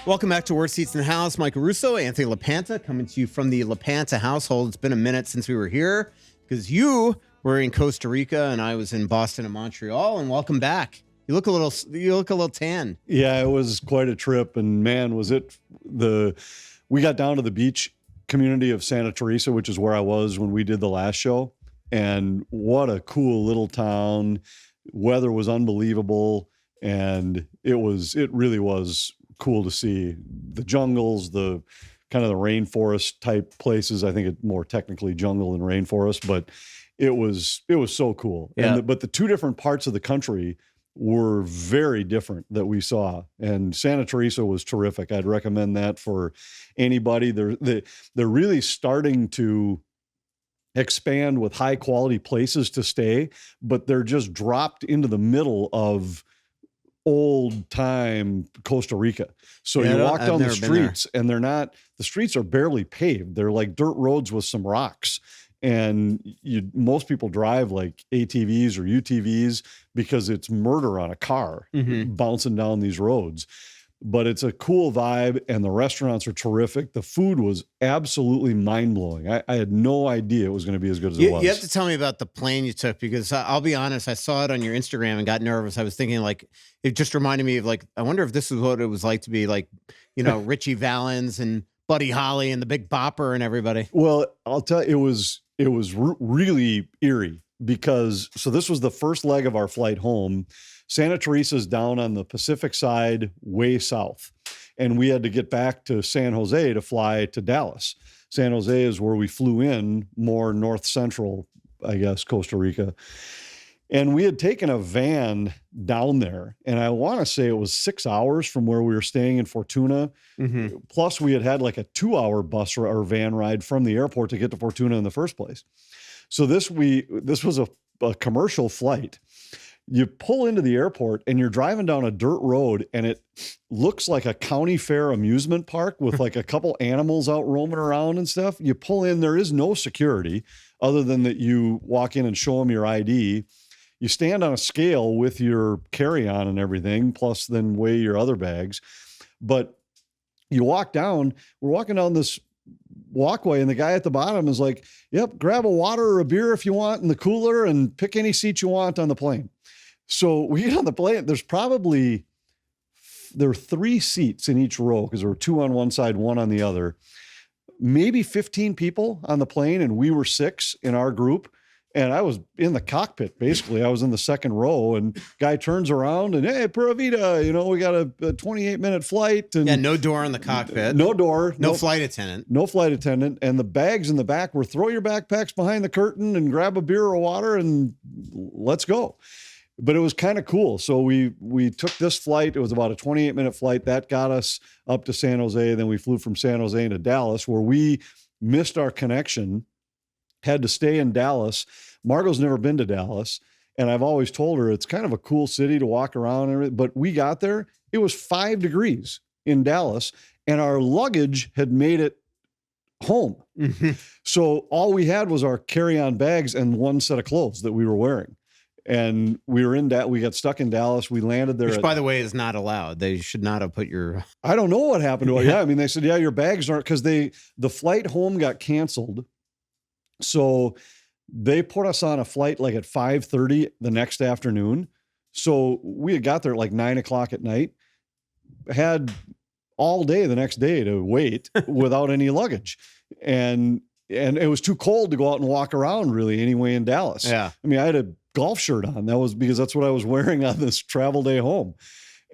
Welcome back to Worst Seats in the House. Michael Russo, Anthony LaPanta, coming to you from the LaPanta household. It's been a minute since we were here because you were in Costa Rica and I was in Boston and Montreal. And welcome back. You look a little tan. Yeah, it was quite a trip, and man, was it we got down to the beach community of Santa Teresa, which is where I was when we did the last show, and what a cool little town. Weather was unbelievable, and it really was cool to see the jungles, the kind of the rainforest type places. I think it's more technically jungle than rainforest, but it was so cool. Yeah. But the two different parts of the country were very different that we saw, and Santa Teresa was terrific. I'd recommend that for anybody. They're really starting to expand with high quality places to stay, but they're just dropped into the middle of old time Costa Rica. So you walk down the streets and the streets are barely paved. They're like dirt roads with some rocks. And most people drive like ATVs or UTVs because it's murder on a car bouncing down these roads. But it's a cool vibe, and the restaurants are terrific. The food was absolutely mind-blowing. I had no idea it was going to be as good as it was. You have to tell me about the plane you took, because I'll be honest, I saw it on your Instagram and got nervous. I was thinking, like, it just reminded me of, like, I wonder if this is what it was like to be, like, you know, Richie Valens and Buddy Holly and the Big Bopper and everybody. Well, I'll tell you, it was really eerie because, so this was the first leg of our flight home. Santa Teresa's down on the Pacific side, way south. And we had to get back to San Jose to fly to Dallas. San Jose is where we flew in, more north central, I guess, Costa Rica. And we had taken a van down there. And I want to say it was 6 hours from where we were staying in Fortuna. Mm-hmm. Plus we had like a 2-hour bus or van ride from the airport to get to Fortuna in the first place. So this was a commercial flight. You pull into the airport and you're driving down a dirt road, and it looks like a county fair amusement park with like a couple animals out roaming around and stuff. You pull in, there is no security other than that you walk in and show them your ID. You stand on a scale with your carry-on and everything, plus then weigh your other bags. But you walk down, we're walking down this walkway, and the guy at the bottom is like, yep, grab a water or a beer if you want in the cooler and pick any seat you want on the plane. So we get on the plane. There are 3 seats in each row because there were 2 on one side, 1 on the other. Maybe 15 people on the plane, and we were 6 in our group. And I was in the cockpit, basically. I was in the second row, and guy turns around and, hey, Pura Vida, we got a 28-minute flight. And no door in the cockpit. No door. No flight attendant. No flight attendant. And the bags in the back were throw your backpacks behind the curtain and grab a beer or water and let's go. But it was kind of cool. So we took this flight. It was about a 28-minute flight. That got us up to San Jose. Then we flew from San Jose into Dallas, where we missed our connection, had to stay in Dallas. Margot's never been to Dallas, and I've always told her it's kind of a cool city to walk around and everything. But we got there, it was 5 degrees in Dallas, and our luggage had made it home. Mm-hmm. So all we had was our carry-on bags and 1 set of clothes that we were wearing. And we got stuck in Dallas. We landed there. Which, by the way, is not allowed. They should not have put your... I don't know what happened to it. Yeah, I mean, they said, yeah, your bags aren't... Because the flight home got canceled. So they put us on a flight like at 5:30 the next afternoon. So we had got there at like 9 o'clock at night. Had all day the next day to wait without any luggage. And it was too cold to go out and walk around really anyway in Dallas. Yeah. I mean, I had a golf shirt on. That was because that's what I was wearing on this travel day home.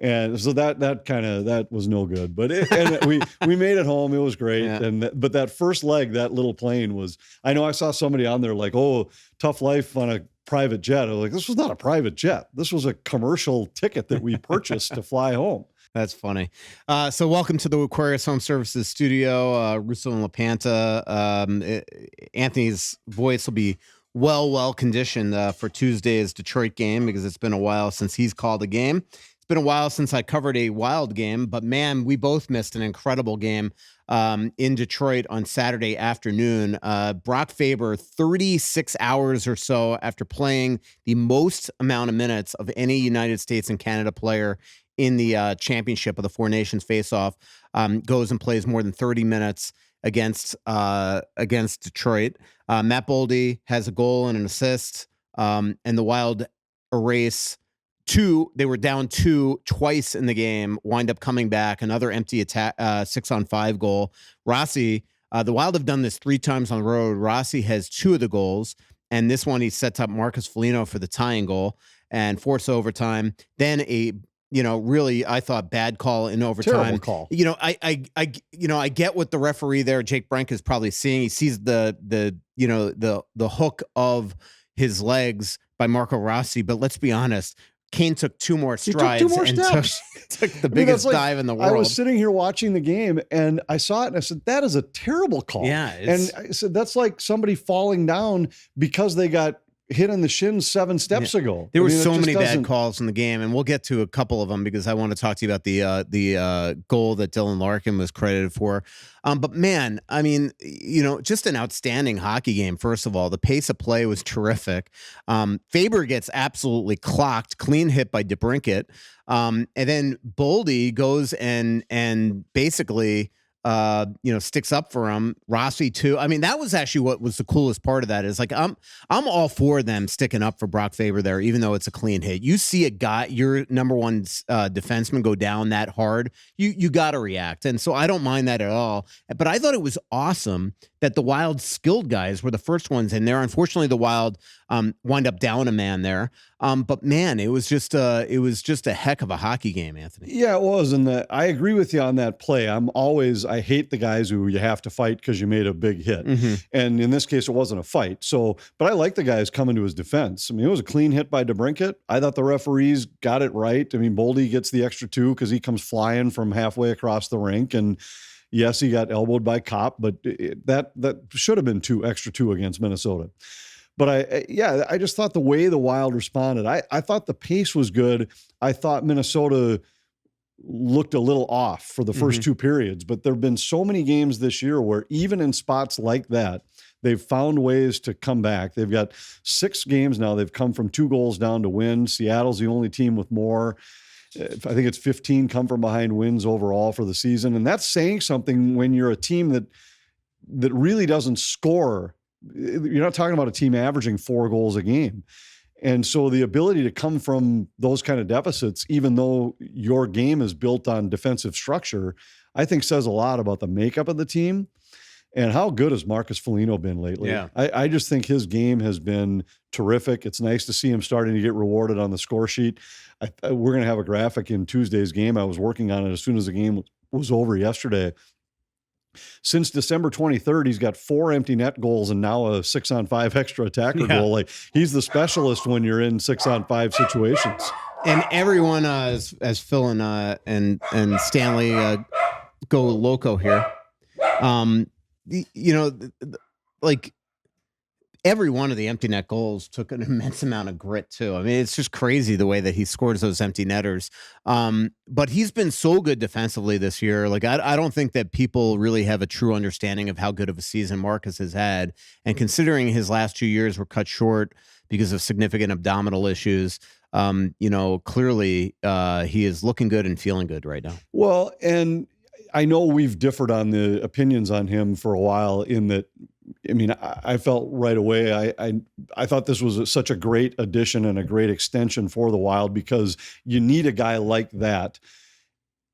And so that was no good, but we made it home. It was great. Yeah. But that first leg, that little plane was, I know I saw somebody on there like, oh, tough life on a private jet. I was like, this was not a private jet. This was a commercial ticket that we purchased to fly home. That's funny. So welcome to the Aquarius Home Services studio, Russo and LaPanta. Anthony's voice will be well conditioned for Tuesday's Detroit game because it's been a while since he's called a game. It's been a while since I covered a Wild game, but man, we both missed an incredible game in Detroit on Saturday afternoon. Brock Faber, 36 hours or so after playing the most amount of minutes of any United States and Canada player in the championship of the Four Nations face-off, goes and plays more than 30 minutes against Detroit. Matt Boldy has a goal and an assist, and the Wild erase two. They were down 2 twice in the game, wind up coming back, another empty attack, 6-on-5 goal. Rossi, the Wild have done this 3 times on the road. Rossi has 2 of the goals, and this one he sets up Marcus Foligno for the tying goal and force overtime. Then really, I thought bad call in overtime. Terrible call. I get what the referee there, Jake Brink, is probably seeing. He sees the hook of his legs by Marco Rossi, but let's be honest, Kane took 2 more strides. He took 2 more steps. Took the biggest dive in the world. I was sitting here watching the game and I saw it and I said, that is a terrible call. Yeah. And I said, that's like somebody falling down because they got hit in the shins 7 steps ago. There were so many bad calls in the game, and we'll get to a couple of them because I want to talk to you about the goal that Dylan Larkin was credited for. But man, I mean, just an outstanding hockey game. First of all, the pace of play was terrific. Faber gets absolutely clocked, clean hit by DeBrincat, and then Boldy goes and basically sticks up for him. Rossi too. I mean, that was actually what was the coolest part of that is like, I'm all for them sticking up for Brock Faber there, even though it's a clean hit. You see a guy, your number one defenseman go down that hard, you got to react. And so I don't mind that at all. But I thought it was awesome that the Wild skilled guys were the first ones in there. Unfortunately, the Wild wind up down a man there. But man, it was just a heck of a hockey game, Anthony. Yeah, it was. And I agree with you on that play. I hate the guys who you have to fight because you made a big hit. Mm-hmm. And in this case, it wasn't a fight. So, but I like the guys coming to his defense. I mean, it was a clean hit by DeBrincat. I thought the referees got it right. I mean, Boldy gets the extra 2 because he comes flying from halfway across the rink. And yes, he got elbowed by Kopp, but that should have been 2 extra 2 against Minnesota. But I just thought the way the Wild responded, I thought the pace was good. I thought Minnesota looked a little off for the first 2 periods, but there have been so many games this year where even in spots like that, they've found ways to come back. They've got 6 games now. They've come from 2 goals down to win. Seattle's the only team with more. I think it's 15 come from behind wins overall for the season. And that's saying something when you're a team that really doesn't score. You're not talking about a team averaging 4 goals a game. And so the ability to come from those kind of deficits, even though your game is built on defensive structure, I think says a lot about the makeup of the team. And how good has Marcus Foligno been lately? Yeah. I just think his game has been terrific. It's nice to see him starting to get rewarded on the score sheet. We're going to have a graphic in Tuesday's game. I was working on it as soon as the game was over yesterday. Since December 23rd, he's got 4 empty net goals and now a 6-on-5 extra attacker goal. Like, he's the specialist when you're in 6-on-5 situations. And everyone, as Phil and Stanley go loco here, like every one of the empty net goals took an immense amount of grit too. I mean, it's just crazy the way that he scores those empty netters. But he's been so good defensively this year. Like, I don't think that people really have a true understanding of how good of a season Marcus has had. And considering his last 2 years were cut short because of significant abdominal issues, clearly he is looking good and feeling good right now. Well, and I know we've differed on the opinions on him for a while in that, I mean, I felt right away, I thought this was such a great addition and a great extension for the Wild because you need a guy like that.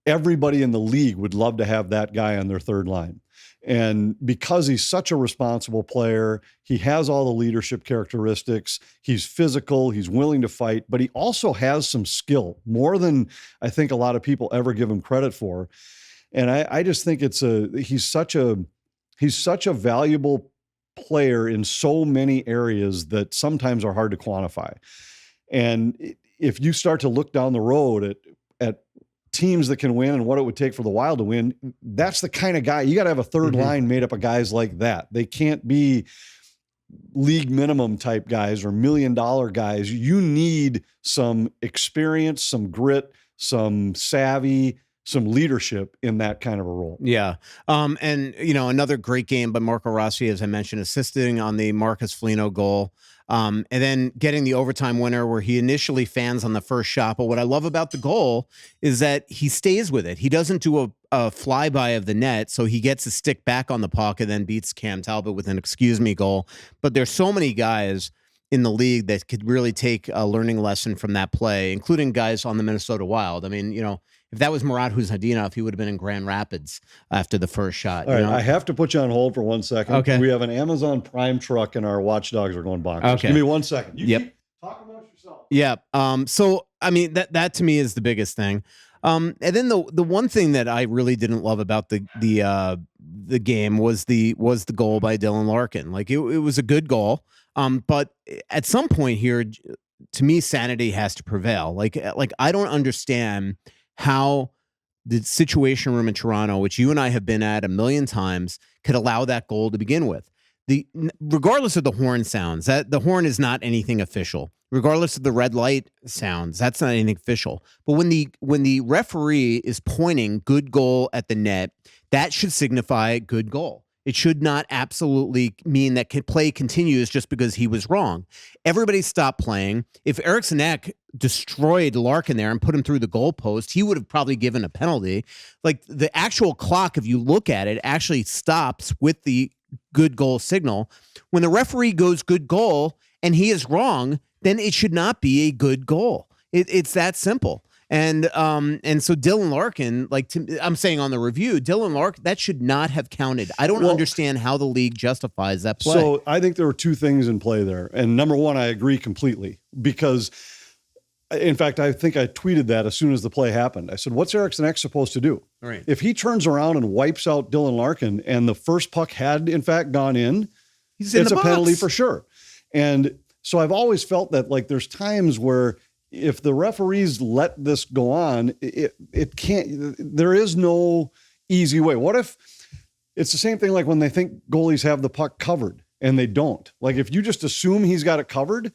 Everybody in the league would love to have that guy on their third line. And because he's such a responsible player, he has all the leadership characteristics, he's physical, he's willing to fight, but he also has some skill, more than I think a lot of people ever give him credit for. And I just think he's such a valuable player in so many areas that sometimes are hard to quantify. And if you start to look down the road at teams that can win and what it would take for the Wild to win, that's the kind of guy. You got to have a third line made up of guys like that. They can't be league minimum type guys or $1 million guys. You need some experience, some grit, some savvy, some leadership in that kind of a role. Yeah. And, another great game by Marco Rossi, as I mentioned, assisting on the Marcus Foligno goal. And then getting the overtime winner where he initially fans on the first shot. But what I love about the goal is that he stays with it. He doesn't do a flyby of the net, so he gets his stick back on the puck and then beats Cam Talbot with an excuse me goal. But there's so many guys in the league that could really take a learning lesson from that play, including guys on the Minnesota Wild. I mean, if that was Murat Huzadinov, he would have been in Grand Rapids after the first shot. All right, I have to put you on hold for 1 second. Okay. We have an Amazon Prime truck and our watchdogs are going bonkers. Okay. Give me 1 second. Yep. Keep talking about yourself. Yeah. So I mean that to me is the biggest thing. And then the one thing that I really didn't love about the game was the goal by Dylan Larkin. Like it was a good goal. But at some point here, to me, sanity has to prevail. Like I don't understand how the Situation Room in Toronto, which you and I have been at a million times, could allow that goal to begin with. Regardless of the horn sounds, that the horn is not anything official. Regardless of the red light sounds, that's not anything official. But when the referee is pointing good goal at the net, that should signify good goal. It should not absolutely mean that play continues just because he was wrong. Everybody stopped playing. If Eriksson Ek destroyed Larkin there and put him through the goalpost, he would have probably given a penalty. Like the actual clock, if you look at it, actually stops with the good goal signal. When the referee goes good goal and he is wrong, then it should not be a good goal. It's that simple. And so Dylan Larkin, I'm saying on the review, Dylan Larkin, that should not have counted. I don't understand how the league justifies that play. So I think there were two things in play there. And number one, I agree completely because, in fact, I think I tweeted that as soon as the play happened. I said, what's Eriksson Ek supposed to do? Right. If he turns around and wipes out Dylan Larkin and the first puck had, in fact, gone in, it's a penalty for sure. And so I've always felt that there's times where if the referees let this go on, it can't, there is no easy way. What if it's the same thing like when they think goalies have the puck covered and they don't? Like if you just assume he's got it covered,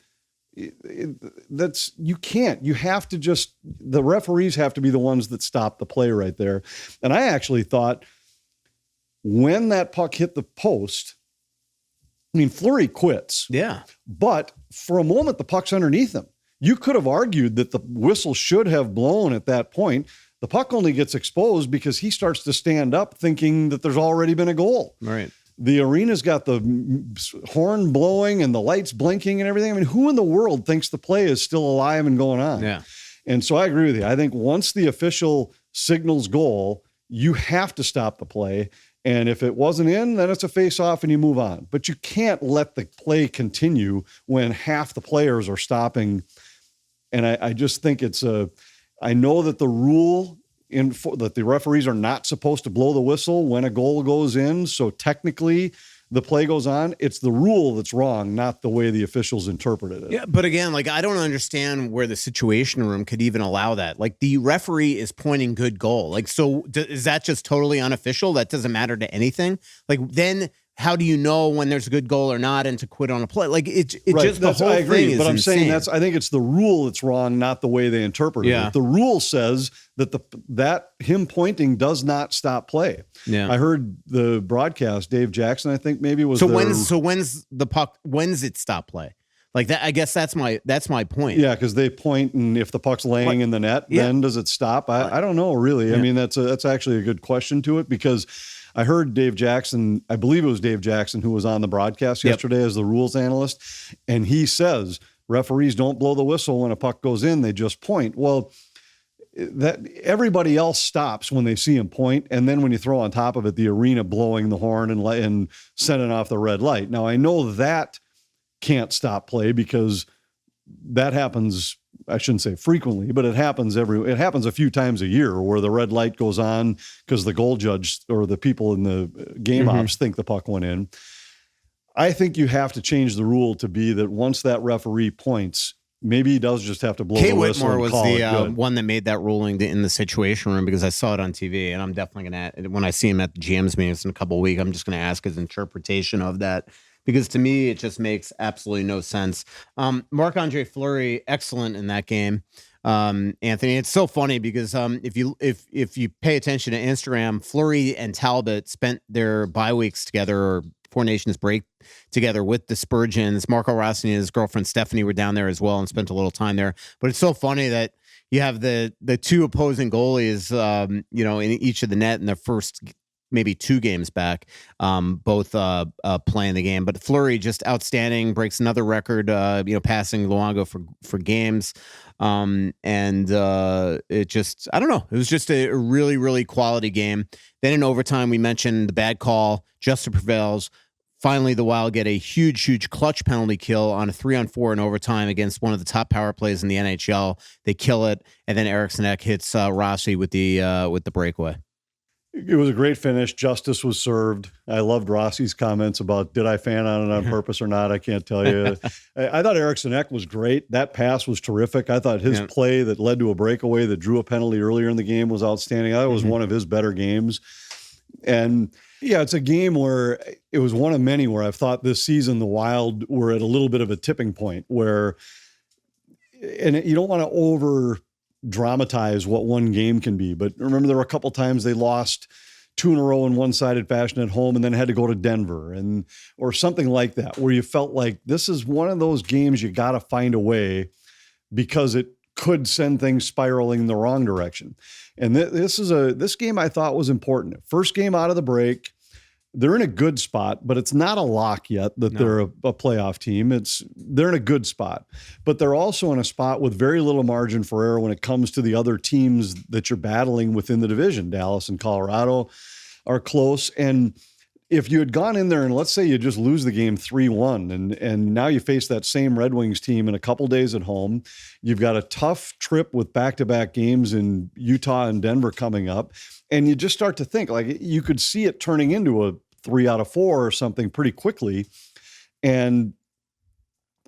you can't. You have to the referees have to be the ones that stop the play right there. And I actually thought when that puck hit the post, I mean, Fleury quits. Yeah. But for a moment, the puck's underneath him. You could have argued that the whistle should have blown at that point. The puck only gets exposed because he starts to stand up thinking that there's already been a goal. Right. The arena's got the horn blowing and the lights blinking and everything. I mean, who in the world thinks the play is still alive and going on? Yeah. And so I agree with you. I think once the official signals goal, you have to stop the play. And if it wasn't in, then it's a face-off and you move on. But you can't let the play continue when half the players are stopping. And I just think I know that the rule that the referees are not supposed to blow the whistle when a goal goes in. So technically the play goes on. It's the rule that's wrong, not the way the officials interpreted it. Yeah, but again, I don't understand where the Situation Room could even allow that. Like the referee is pointing good goal. So is that just totally unofficial? That doesn't matter to anything? Then how do you know when there's a good goal or not and to quit on a play? Right, just the whole I agree, thing is but I'm insane. saying I think it's the rule that's wrong, not the way they interpret it. The rule says that that him pointing does not stop play. Yeah. I heard the broadcast, Dave Jackson, I think maybe was when's the puck, when's it stop play? Like that, I guess that's my point. Yeah, because they point, and if the puck's laying in the net, then does it stop? I don't know, really. Yeah. I mean, that's actually a good question to it, because I heard Dave Jackson, I believe it was Dave Jackson who was on the broadcast yesterday as the rules analyst, and he says referees don't blow the whistle when a puck goes in, they just point. Well, that everybody else stops when they see him point, and then when you throw on top of it the arena blowing the horn and sending off the red light. Now, I know that can't stop play because that happens, I shouldn't say frequently, but it happens a few times a year where the red light goes on because the goal judge or the people in the game ops think the puck went in. I think you have to change the rule to be that once that referee points, maybe he does just have to blow the whistle. Whitmore was the one that made that ruling in the Situation Room, because I saw it on TV, and I'm definitely going to, when I see him at the GM's meetings in a couple of weeks, I'm just going to ask his interpretation of that. Because to me, it just makes absolutely no sense. Marc-Andre Fleury, excellent in that game. Anthony, it's so funny because if you pay attention to Instagram, Fleury and Talbot spent their bye weeks together, or Four Nations break together with the Spurgeons. Marco Rossi and his girlfriend Stephanie were down there as well and spent a little time there. But it's so funny that you have the two opposing goalies, in each of the net in their first maybe 2 games back, both playing the game. But Fleury just outstanding, breaks another record, passing Luongo for games. It just, I don't know, it was just a really, really quality game. Then in overtime, we mentioned the bad call, justice prevails. Finally, the Wild get a huge clutch penalty kill on a 3-on-4 in overtime against one of the top power plays in the NHL. They kill it, and then Eriksson Ek hits Rossi with the breakaway. It was a great finish. Justice was served. I loved Rossi's comments about, did I fan on it on purpose or not? I can't tell you. I thought Eriksson Ek was great. That pass was terrific. I thought his play that led to a breakaway that drew a penalty earlier in the game was outstanding. I thought it was one of his better games. And yeah, it's a game where it was one of many where I've thought this season the Wild were at a little bit of a tipping point where, and you don't want to over dramatize what one game can be, but remember there were a couple times they lost 2 in a row in one-sided fashion at home and then had to go to Denver or something like that, where you felt like this is one of those games you got to find a way because it could send things spiraling in the wrong direction. And this game I thought was important. First game out of the break, they're in a good spot, but it's not a lock yet that they're a playoff team. They're in a good spot, but they're also in a spot with very little margin for error when it comes to the other teams that you're battling within the division. Dallas and Colorado are close. And if you had gone in there and let's say you just lose the game 3-1 and now you face that same Red Wings team in a couple days at home, you've got a tough trip with back-to-back games in Utah and Denver coming up. And you just start to think like you could see it turning into a 3 out of 4 or something pretty quickly. And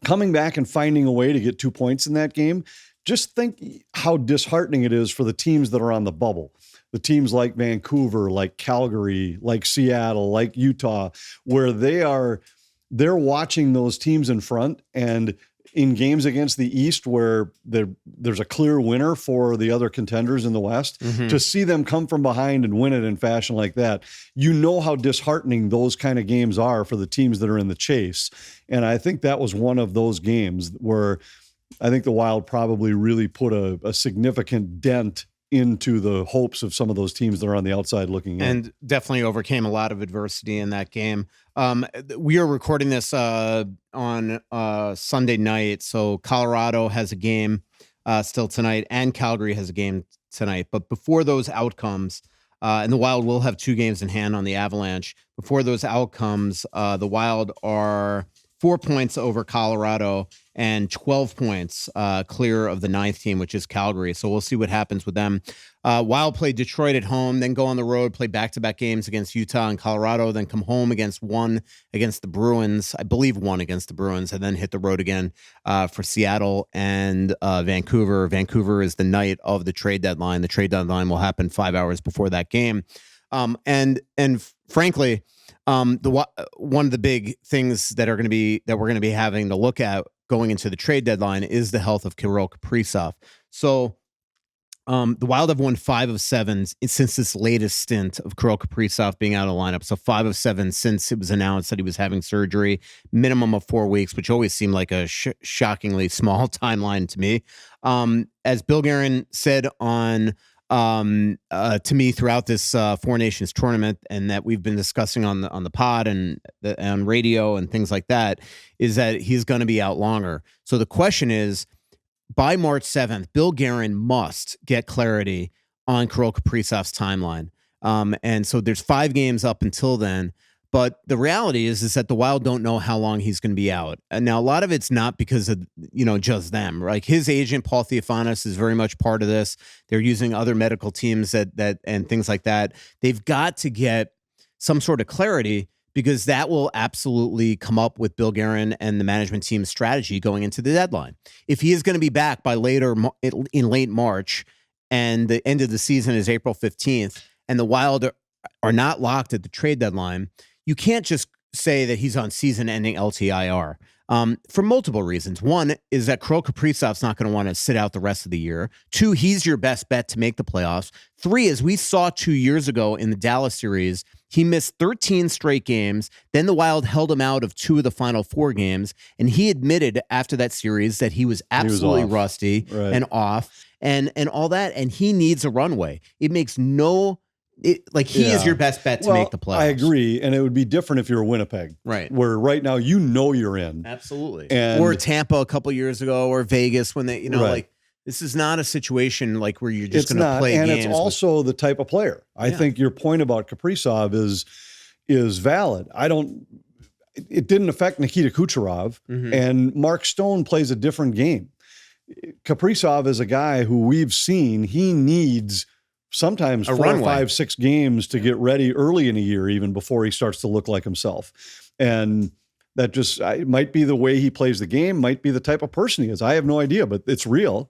coming back and finding a way to get 2 points in that game, just think how disheartening it is for the teams that are on the bubble. The teams like Vancouver, like Calgary, like Seattle, like Utah, where they're watching those teams in front and in games against the East where there's a clear winner for the other contenders in the West, to see them come from behind and win it in fashion like that, you know how disheartening those kind of games are for the teams that are in the chase. And I think that was one of those games where I think the Wild probably really put a significant dent into the hopes of some of those teams that are on the outside looking in. And definitely overcame a lot of adversity in that game. We are recording this on Sunday night, so Colorado has a game still tonight, and Calgary has a game tonight. But before those outcomes, and the Wild will have 2 games in hand on the Avalanche. Before those outcomes, the Wild are 4 points over Colorado and 12 points clear of the 9th team, which is Calgary. So we'll see what happens with them. Wild play Detroit at home, then go on the road, play back-to-back games against Utah and Colorado, then come home against the Bruins, I believe one against the Bruins, and then hit the road again for Seattle and Vancouver. Vancouver is the night of the trade deadline. The trade deadline will happen 5 hours before that game. And frankly, one of the big things that we're going to be having to look at going into the trade deadline is the health of Kirill Kaprizov. So the Wild have won 5 of 7 since this latest stint of Kirill Kaprizov being out of the lineup. So 5 of 7 since it was announced that he was having surgery, minimum of 4 weeks, which always seemed like a shockingly small timeline to me. As Bill Guerin said to me throughout this Four Nations tournament, and that we've been discussing on the pod and on radio and things like that, is that he's going to be out longer. So the question is, by March 7th, Bill Guerin must get clarity on Kirill Kaprizov's timeline. And so there's 5 games up until then. But the reality is that the Wild don't know how long he's going to be out. And now a lot of it's not because of, just them. Like his agent, Paul Theophanis, is very much part of this. They're using other medical teams that and things like that. They've got to get some sort of clarity because that will absolutely come up with Bill Guerin and the management team's strategy going into the deadline. If he is going to be back by in late March and the end of the season is April 15th and the Wild are not locked at the trade deadline, you can't just say that he's on season-ending LTIR for multiple reasons. One is that Kirill Kaprizov's not going to want to sit out the rest of the year. 2, he's your best bet to make the playoffs. 3, as we saw 2 years ago in the Dallas series, He missed 13 straight games. Then the Wild held him out of 2 of the final 4 games. And he admitted after that series that he was absolutely rusty and off and all that. And he needs a runway. It makes no... he is your best bet to make the playoffs. I agree, and it would be different if you're Winnipeg, right? Where right now you're in, absolutely, and, or Tampa a couple years ago, or Vegas when they, this is not a situation like where you're just going to play and games. It's also the type of player. I think your point about Kaprizov is valid. It didn't affect Nikita Kucherov, and Mark Stone plays a different game. Kaprizov is a guy who we've seen he needs sometimes 4, 5, 6 games to get ready early in a year, even before he starts to look like himself. And that just it might be the way he plays the game, might be the type of person he is. I have no idea, but it's real.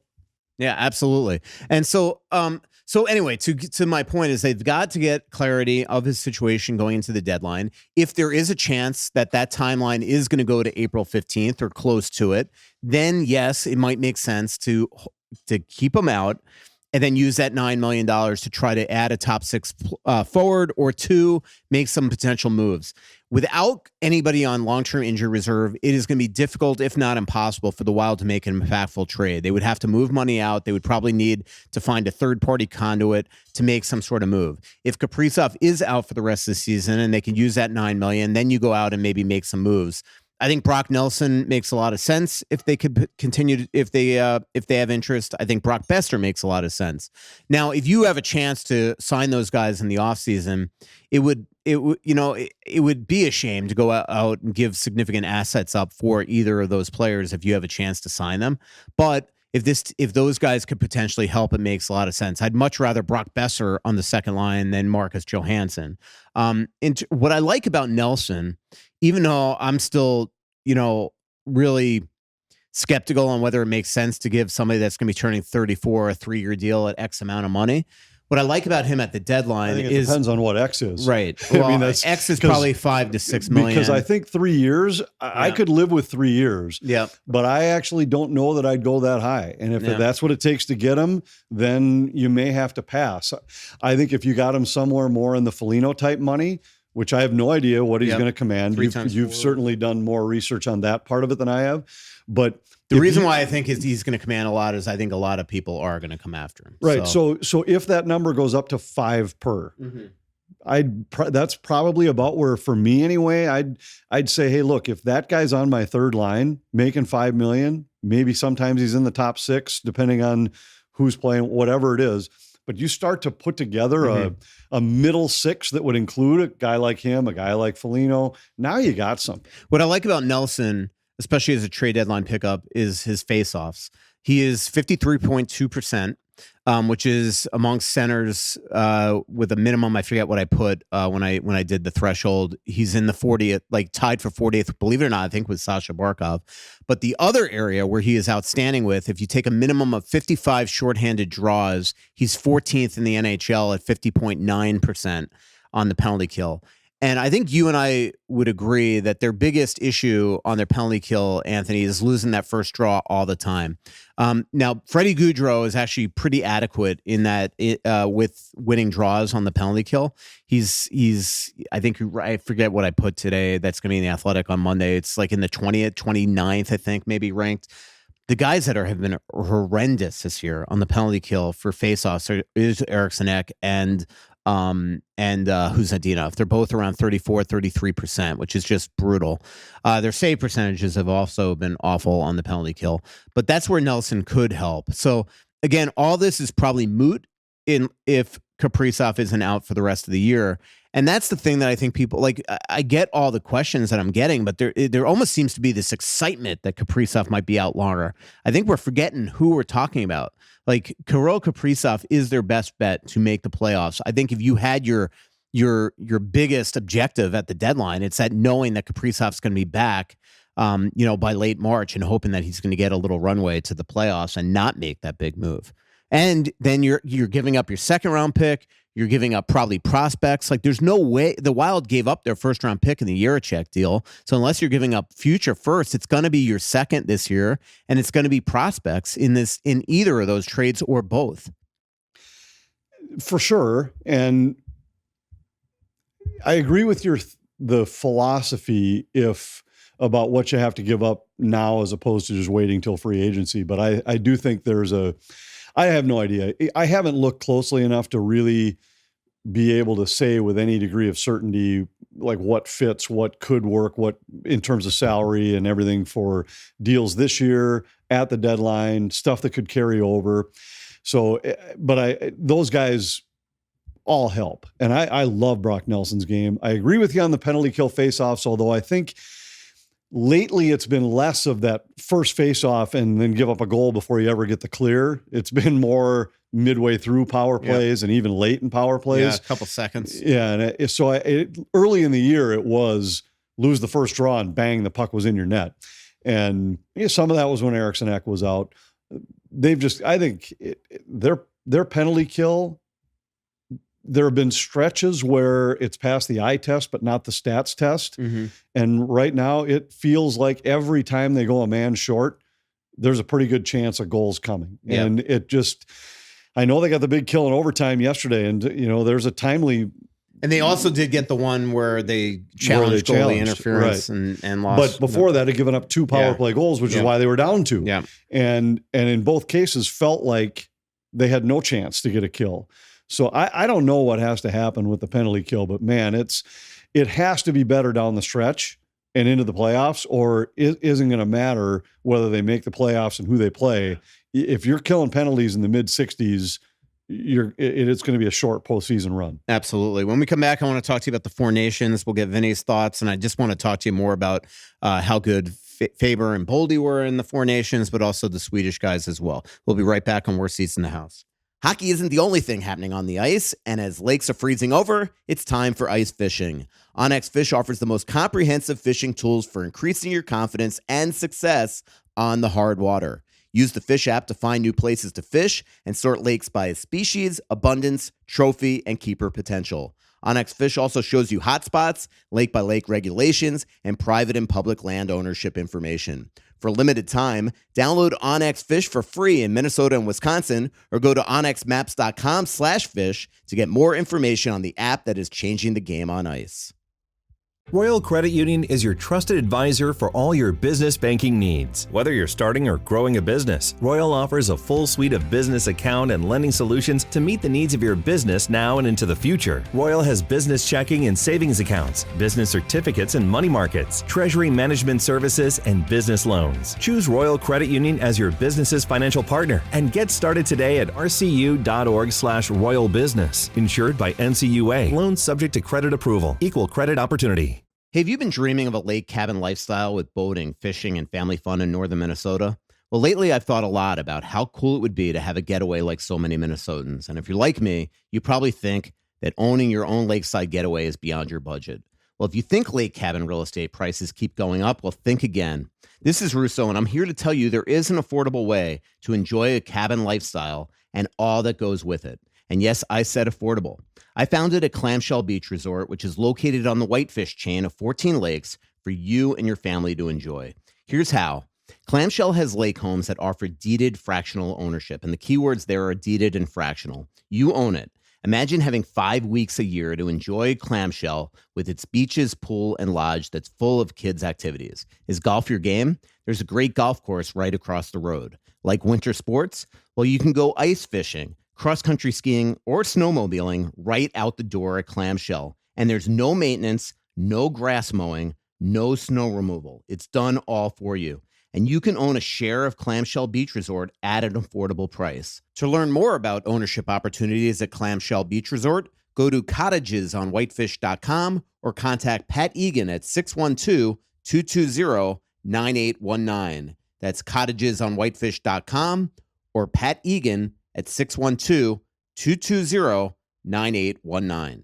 Yeah, absolutely. And so, anyway, to my point is they've got to get clarity of his situation going into the deadline. If there is a chance that timeline is going to go to April 15th or close to it, then yes, it might make sense to keep him out and then use that $9 million to try to add a top 6 forward or 2, make some potential moves. Without anybody on long-term injury reserve, it is going to be difficult, if not impossible, for the Wild to make an impactful trade. They would have to move money out. They would probably need to find a third-party conduit to make some sort of move. If Kaprizov is out for the rest of the season and they can use that $9 million, then you go out and maybe make some moves. I think Brock Nelson makes a lot of sense if they could continue if they have interest. I think Brock Besser makes a lot of sense. Now, if you have a chance to sign those guys in the offseason, it would be a shame to go out and give significant assets up for either of those players if you have a chance to sign them. But if those guys could potentially help, it makes a lot of sense. I'd much rather Brock Besser on the second line than Marcus Johansson. And what I like about Nelson, even though I'm still, really skeptical on whether it makes sense to give somebody that's going to be turning 34 a 3-year deal at X amount of money. What I like about him at the deadline is depends on what X is. Right. Well, X is probably 5 to 6 million. Because I think 3 years, I could live with 3 years. Yeah. But I actually don't know that I'd go that high. And if that's what it takes to get him, then you may have to pass. I think if you got him somewhere more in the Foligno type money, which I have no idea what he's going to command. You've certainly done more research on that part of it than I have. But the reason why I think he's going to command a lot is I think a lot of people are going to come after him. Right. So if that number goes up to 5 per, that's probably about where, for me anyway, I'd say, hey, look, if that guy's on my third line making $5 million, maybe sometimes he's in the top 6, depending on who's playing, whatever it is. But you start to put together a middle 6 that would include a guy like him, a guy like Foligno. Now you got something. What I like about Nelson, especially as a trade deadline pickup, is his faceoffs. He is 53.2%, which is amongst centers with a minimum. I forget what I put when I did the threshold. He's in the 40th, like tied for 40th, believe it or not, I think with Sasha Barkov. But the other area where he is outstanding with, if you take a minimum of 55 shorthanded draws, he's 14th in the NHL at 50.9% on the penalty kill. And I think you and I would agree that their biggest issue on their penalty kill, Anthony, is losing that first draw all the time. Now, Freddie Gaudreau is actually pretty adequate in that with winning draws on the penalty kill. I think, I forget what I put today. That's going to be in the Athletic on Monday. It's like in the 20th, 29th, I think, maybe ranked. The guys that have been horrendous this year on the penalty kill for faceoffs is Eriksson Ek and Husadinov. They're both around 34-33%, which is just brutal. Their save percentages have also been awful on the penalty kill, but that's where Nelson could help. So again, all this is probably moot if Kaprizov isn't out for the rest of the year. And that's the thing that I think people like. I get all the questions that I'm getting, but there almost seems to be this excitement that Kaprizov might be out longer. I think we're forgetting who we're talking about. Like, Kirill Kaprizov is their best bet to make the playoffs. I think if you had your biggest objective at the deadline, it's that knowing that Kaprizov's going to be back, by late March, and hoping that he's going to get a little runway to the playoffs and not make that big move. And then you're giving up your second round pick. You're giving up probably prospects. Like, there's no way the Wild gave up their first round pick in the Jiricek deal. So unless you're giving up future first, it's going to be your second this year, and it's going to be prospects in either of those trades or both. For sure. And I agree with the philosophy about what you have to give up now as opposed to just waiting till free agency. But I do think I have no idea. I haven't looked closely enough to really be able to say with any degree of certainty, like what fits, what could work, what in terms of salary and everything for deals this year at the deadline, stuff that could carry over. So, but those guys all help. And I love Brock Nelson's game. I agree with you on the penalty kill faceoffs, although I think lately it's been less of that first faceoff and then give up a goal before you ever get the clear. It's been more midway through power plays and even late in power plays. Yeah, a couple seconds. Yeah. And so early in the year, it was lose the first draw and bang, the puck was in your net. And some of that was when Eriksson Ek was out. I think their penalty kill, there have been stretches where it's passed the eye test, but not the stats test. Mm-hmm. And right now it feels like every time they go a man short, there's a pretty good chance a goal's coming. Yep. And I know they got the big kill in overtime yesterday, and there's a timely. And they also did get the one where they challenged goalie interference and lost. But before that, had given up 2 power play goals, which is why they were down 2. Yeah. And in both cases felt like they had no chance to get a kill. So I don't know what has to happen with the penalty kill, but man, it has to be better down the stretch and into the playoffs, or it isn't going to matter whether they make the playoffs and who they play. If you're killing penalties in the mid 60s, it's going to be a short postseason run. Absolutely. When we come back, I want to talk to you about the Four Nations. We'll get Vinny's thoughts, and I just want to talk to you more about how good Faber and Boldy were in the Four Nations, but also the Swedish guys as well. We'll be right back on Worst Seats in the House. Hockey isn't the only thing happening on the ice, and as lakes are freezing over, it's time for ice fishing. OnX Fish offers the most comprehensive fishing tools for increasing your confidence and success on the hard water. Use the Fish app to find new places to fish and sort lakes by species, abundance, trophy, and keeper potential. OnX Fish also shows you hotspots, lake-by-lake regulations, and private and public land ownership information. For a limited time, download OnX Fish for free in Minnesota and Wisconsin, or go to onxmaps.com/fish to get more information on the app that is changing the game on ice. Royal Credit Union is your trusted advisor for all your business banking needs. Whether you're starting or growing a business, Royal offers a full suite of business account and lending solutions to meet the needs of your business now and into the future. Royal has business checking and savings accounts, business certificates and money markets, treasury management services, and business loans. Choose Royal Credit Union as your business's financial partner and get started today at rcu.org/royalbusiness. Insured by NCUA. Loans subject to credit approval. Equal credit opportunity. Hey, have you been dreaming of a lake cabin lifestyle with boating, fishing, and family fun in northern Minnesota? Well, lately I've thought a lot about how cool it would be to have a getaway like so many Minnesotans. And if you're like me, you probably think that owning your own lakeside getaway is beyond your budget. Well, if you think lake cabin real estate prices keep going up, well, think again. This is Russo, and I'm here to tell you there is an affordable way to enjoy a cabin lifestyle and all that goes with it. And yes, I said affordable. I founded a Clamshell Beach Resort, which is located on the Whitefish chain of 14 lakes for you and your family to enjoy. Here's how. Clamshell has lake homes that offer deeded fractional ownership, and the keywords there are deeded and fractional. You own it. Imagine having 5 weeks a year to enjoy Clamshell with its beaches, pool, and lodge that's full of kids' activities. Is golf your game? There's a great golf course right across the road. Like winter sports? Well, you can go ice fishing, cross-country skiing, or snowmobiling right out the door at Clamshell. And there's no maintenance, no grass mowing, no snow removal. It's done all for you. And you can own a share of Clamshell Beach Resort at an affordable price. To learn more about ownership opportunities at Clamshell Beach Resort, go to cottagesonwhitefish.com or contact Pat Egan at 612-220-9819. That's cottagesonwhitefish.com or Pat Egan at 612-220-9819.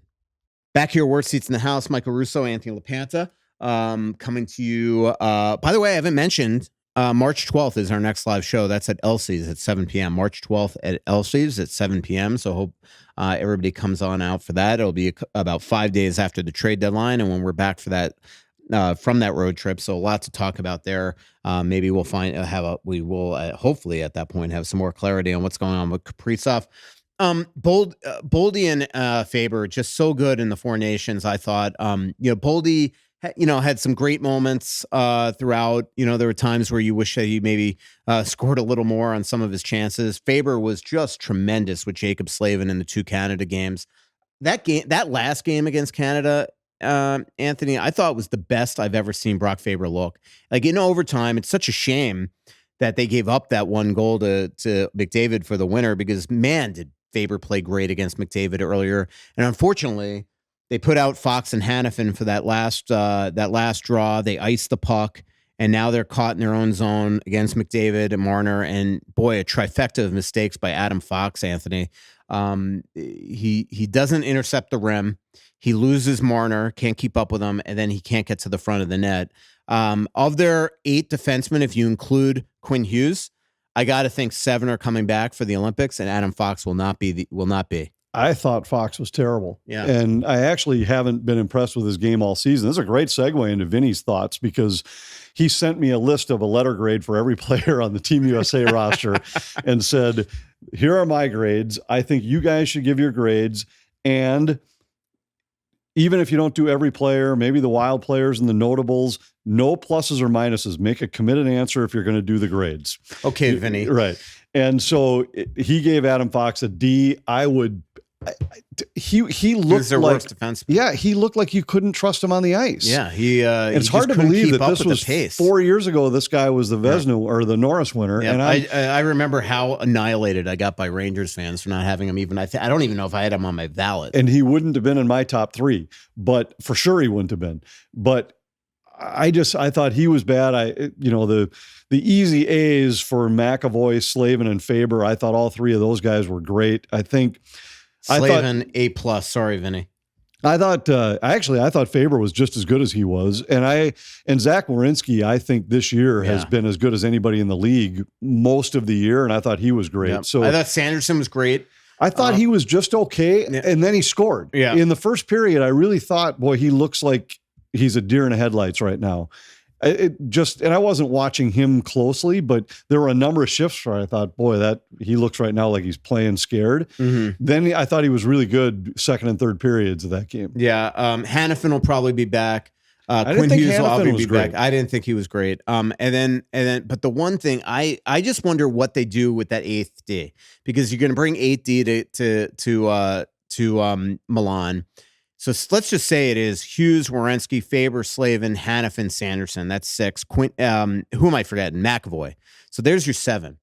Back here, Worst Seats in the House, Michael Russo, Anthony LaPanta, coming to you. By the way, I haven't mentioned March 12th is our next live show. That's at Elsie's at 7 p.m. March 12th at Elsie's at 7 p.m. So hope everybody comes on out for that. It'll be about 5 days after the trade deadline, and when we're back for that, from that road trip. So a lot to talk about there. Maybe we'll hopefully at that point have some more clarity on what's going on with Kaprizov. Boldy and Faber just so good in the Four Nations. I thought, Boldy, had some great moments throughout. There were times where you wish that he maybe scored a little more on some of his chances. Faber was just tremendous with Jacob Slavin in the 2 Canada games. That last game against Canada, Anthony, I thought was the best I've ever seen Brock Faber look. Like in overtime, it's such a shame that they gave up that 1 goal to McDavid for the winner, because man, did Faber play great against McDavid earlier. And unfortunately, they put out Fox and Hannafin for that last draw. They iced the puck, and now they're caught in their own zone against McDavid and Marner. And boy, a trifecta of mistakes by Adam Fox, Anthony. He doesn't intercept the rim. He loses Marner, can't keep up with him, and then he can't get to the front of the net. Of their 8 defensemen, if you include Quinn Hughes, I got to think 7 are coming back for the Olympics, and Adam Fox will not be. I thought Fox was terrible. Yeah. And I actually haven't been impressed with his game all season. This is a great segue into Vinny's thoughts, because he sent me a list of a letter grade for every player on the Team USA roster and said, here are my grades. I think you guys should give your grades. And even if you don't do every player, maybe the wild players and the notables, no pluses or minuses. Make a committed answer if you're going to do the grades. Okay, Vinny. Right. And so he gave Adam Fox a D. He looked their like worst defenseman. Yeah, he looked like you couldn't trust him on the ice. Yeah, it's hard to believe that this was 4 years ago. This guy was the Vezina or the Norris winner. Yeah, and I remember how annihilated I got by Rangers fans for not having him. Even I don't even know if I had him on my ballot. And he wouldn't have been in my top 3, but for sure he wouldn't have been. But I thought he was bad. The easy A's for McAvoy, Slavin, and Faber. I thought all 3 of those guys were great. I think Slavin A+. Sorry, Vinny. I thought Faber was just as good as he was, and Zach Werenski, I think this year has been as good as anybody in the league most of the year, and I thought he was great. Yep. So I thought Sanderson was great. I thought he was just okay, and then he scored. Yeah. In the first period, I really thought, boy, he looks like he's a deer in the headlights right now. And I wasn't watching him closely, but there were a number of shifts where I thought, boy, that he looks right now like he's playing scared. Mm-hmm. Then I thought he was really good second and third periods of that game. Yeah. Hannafin will probably be back. Quinn Hughes will probably be back. I didn't think he was great. And then, but the one thing I just wonder what they do with that 8th D, because you're going to bring 8D to Milan. So let's just say it is Hughes, Werenski, Faber, Slavin, Hannafin, Sanderson. That's 6. Who am I forgetting? McAvoy. So there's your 7.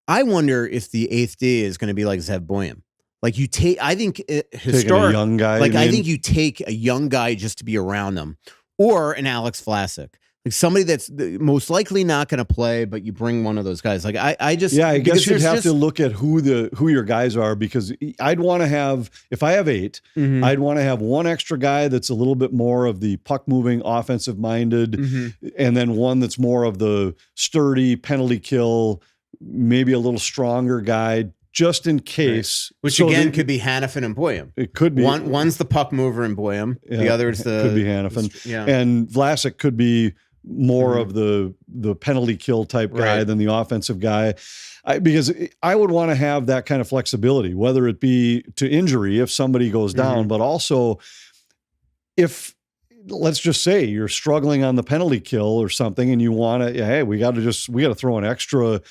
I wonder if the 8th D is going to be like Zev Boyum. Like I think historic, a young guy. Like I think you take a young guy just to be around them, or an Alex Vlasic. Like somebody that's most likely not going to play, but you bring one of those guys. Like I guess you'd have to look at who your guys are, because I'd want to have, if I have 8, mm-hmm. I'd want to have one extra guy that's a little bit more of the puck moving, offensive minded, mm-hmm. and then one that's more of the sturdy penalty kill, maybe a little stronger guy, just in case. Right. Which again could be Hannafin and Boyum. It could be one's the puck mover in Boyum. Yeah, the other is could be Hannafin. Yeah, and Vlasic could be more of the penalty kill type guy than the offensive guy, because I would want to have that kind of flexibility, whether it be to injury if somebody goes down, mm-hmm. but also if, let's just say you're struggling on the penalty kill or something, and you want to, hey, we got to throw an extra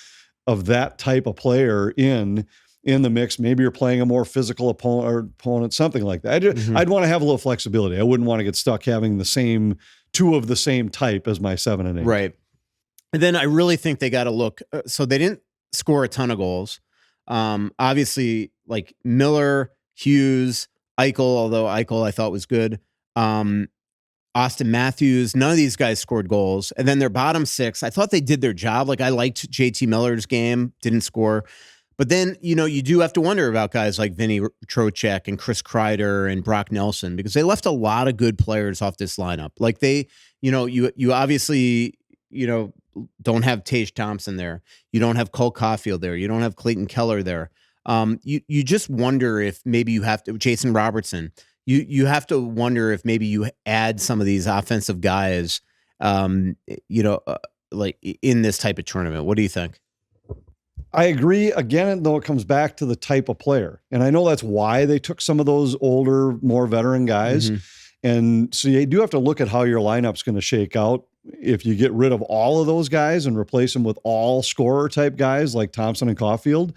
of that type of player in the mix. Maybe you're playing a more physical opponent, something like that. Mm-hmm. I'd want to have a little flexibility. I wouldn't want to get stuck having the same 2 of the same type as my 7 and 8. Right. And then I really think they got to look. So they didn't score a ton of goals. Obviously, like Miller, Hughes, Eichel, although Eichel I thought was good. Austin Matthews, none of these guys scored goals. And then their bottom 6, I thought they did their job. Like I liked JT Miller's game, didn't score. But then, you do have to wonder about guys like Vinny Trocheck and Chris Kreider and Brock Nelson, because they left a lot of good players off this lineup. Like they, you obviously, don't have Tage Thompson there. You don't have Cole Caulfield there. You don't have Clayton Keller there. You just wonder if maybe you have to, Jason Robertson, you have to wonder if maybe you add some of these offensive guys, like in this type of tournament. What do you think? I agree. Again, though, it comes back to the type of player. And I know that's why they took some of those older, more veteran guys. And so you do have to look at how your lineup's going to shake out. If you get rid of all of those guys and replace them with all scorer type guys like Thompson and Caulfield,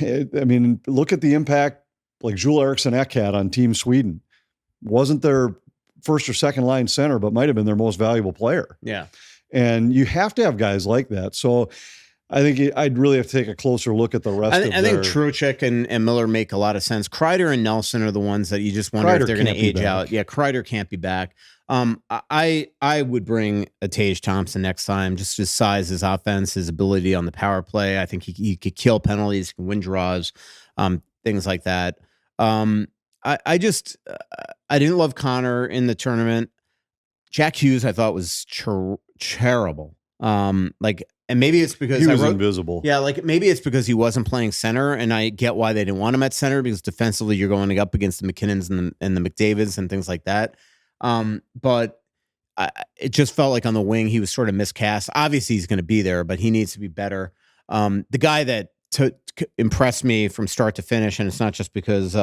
I mean, look at the impact like Joel Eriksson Ek had on Team Sweden. Wasn't their first or second line center, but might have been their most valuable player. Yeah. And you have to have guys like that. So I think I'd really have to take a closer look at the rest of I think Trocheck and Miller make a lot of sense. Kreider and Nelson are the ones that you just wonder if they're going to age out. Yeah, Kreider can't be back. I would bring a Tage Thompson next time. Just his size, his offense, his ability on the power play. I think he could kill penalties, he can win draws, things like that. I didn't love Connor in the tournament. Jack Hughes I thought was terrible. And maybe it's because he was invisible. Yeah, like maybe it's because he wasn't playing center, and I get why they didn't want him at center because defensively you're going up against the McKinnons and the McDavids and things like that. But it just felt like on the wing he was sort of miscast. Obviously he's going to be there, but he needs to be better. The guy that impressed me from start to finish, and it's not just because,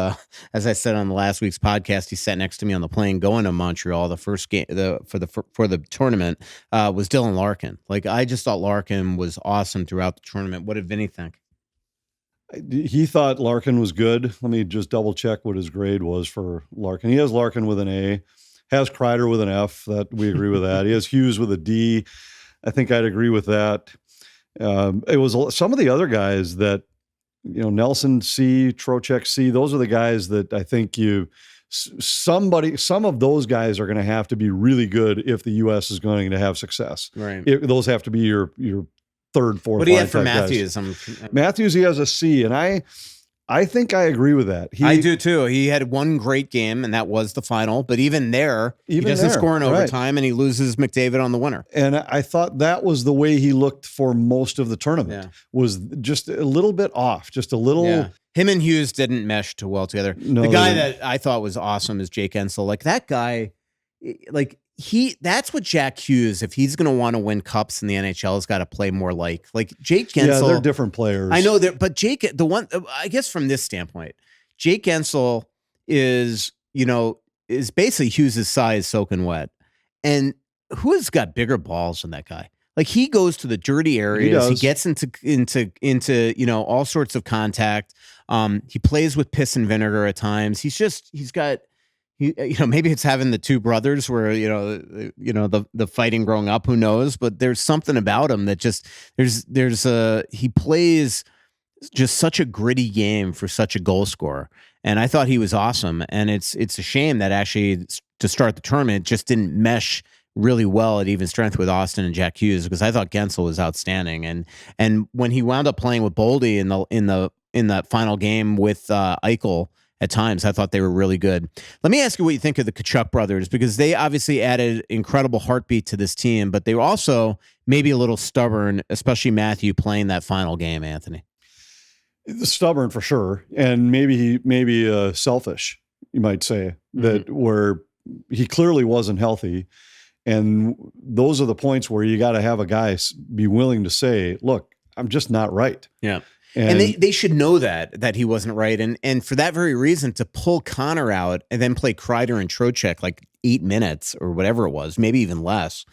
as I said on the last week's podcast, he sat next to me on the plane going to Montreal. The first game for the tournament was Dylan Larkin. Like I just thought Larkin was awesome throughout the tournament. What did Vinny think? He thought Larkin was good. Let me just double check what his grade was for Larkin. He has Larkin with an A, has Kreider with an F. That we agree with that. He has Hughes with a D. I think I'd agree with that. It was some of the other guys that, Nelson C, Trocheck C, those are the guys that I think some of those guys are going to have to be really good if the U.S. is going to have success. Right. Those have to be your third, fourth. What do you have for Matthews? Matthews, he has a C, and I think I agree with that. I do too. He had one great game, and that was the final. But even there, he doesn't score in overtime, and he loses McDavid on the winner. And I thought that was the way he looked for most of the tournament. Was just a little bit off, just a little. Yeah. Him and Hughes didn't mesh too well together. No, the guy that I thought was awesome is Jake Ensel. Like that guy, that's what Jack Hughes, if he's going to want to win cups in the NHL, has got to play more like Jake Gensel. Yeah, they're different players. I know that, but Jake, the one, I guess from this standpoint, Jake Gensel is basically Hughes' size soaking wet. And who has got bigger balls than that guy? Like he goes to the dirty areas. He gets into all sorts of contact. He plays with piss and vinegar at times. He's got. Maybe it's having the two brothers where, the fighting growing up, who knows, but there's something about him that just he plays just such a gritty game for such a goal scorer. And I thought he was awesome. And it's a shame that actually to start the tournament just didn't mesh really well at even strength with Austin and Jack Hughes, because I thought Gensel was outstanding. And when he wound up playing with Boldy in that final game with Eichel, at times, I thought they were really good. Let me ask you what you think of the Tkachuk brothers, because they obviously added incredible heartbeat to this team, but they were also maybe a little stubborn, especially Matthew playing that final game, Anthony. Stubborn for sure. And maybe selfish, you might say, that where he clearly wasn't healthy. And those are the points where you got to have a guy be willing to say, look, I'm just not right. Yeah. And they should know that he wasn't right. And for that very reason, to pull Connor out and then play Kreider and Trocheck like 8 minutes or whatever it was, maybe even less,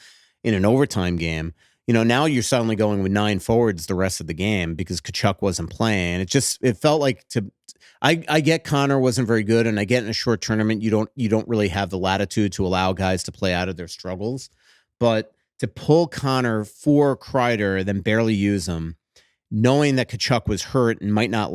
in an overtime game, now you're suddenly going with 9 forwards the rest of the game because Tkachuk wasn't playing. It felt like I get Connor wasn't very good, and I get in a short tournament you don't really have the latitude to allow guys to play out of their struggles. But to pull Connor for Kreider and then barely use him, knowing that Tkachuk was hurt and might not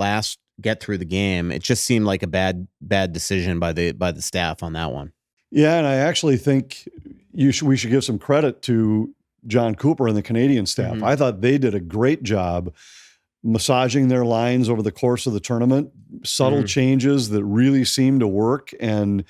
get through the game, it just seemed like a bad decision by the staff on that one. Yeah, and I actually think we should give some credit to John Cooper and the Canadian staff. Mm-hmm. I thought they did a great job massaging their lines over the course of the tournament, subtle changes that really seemed to work. And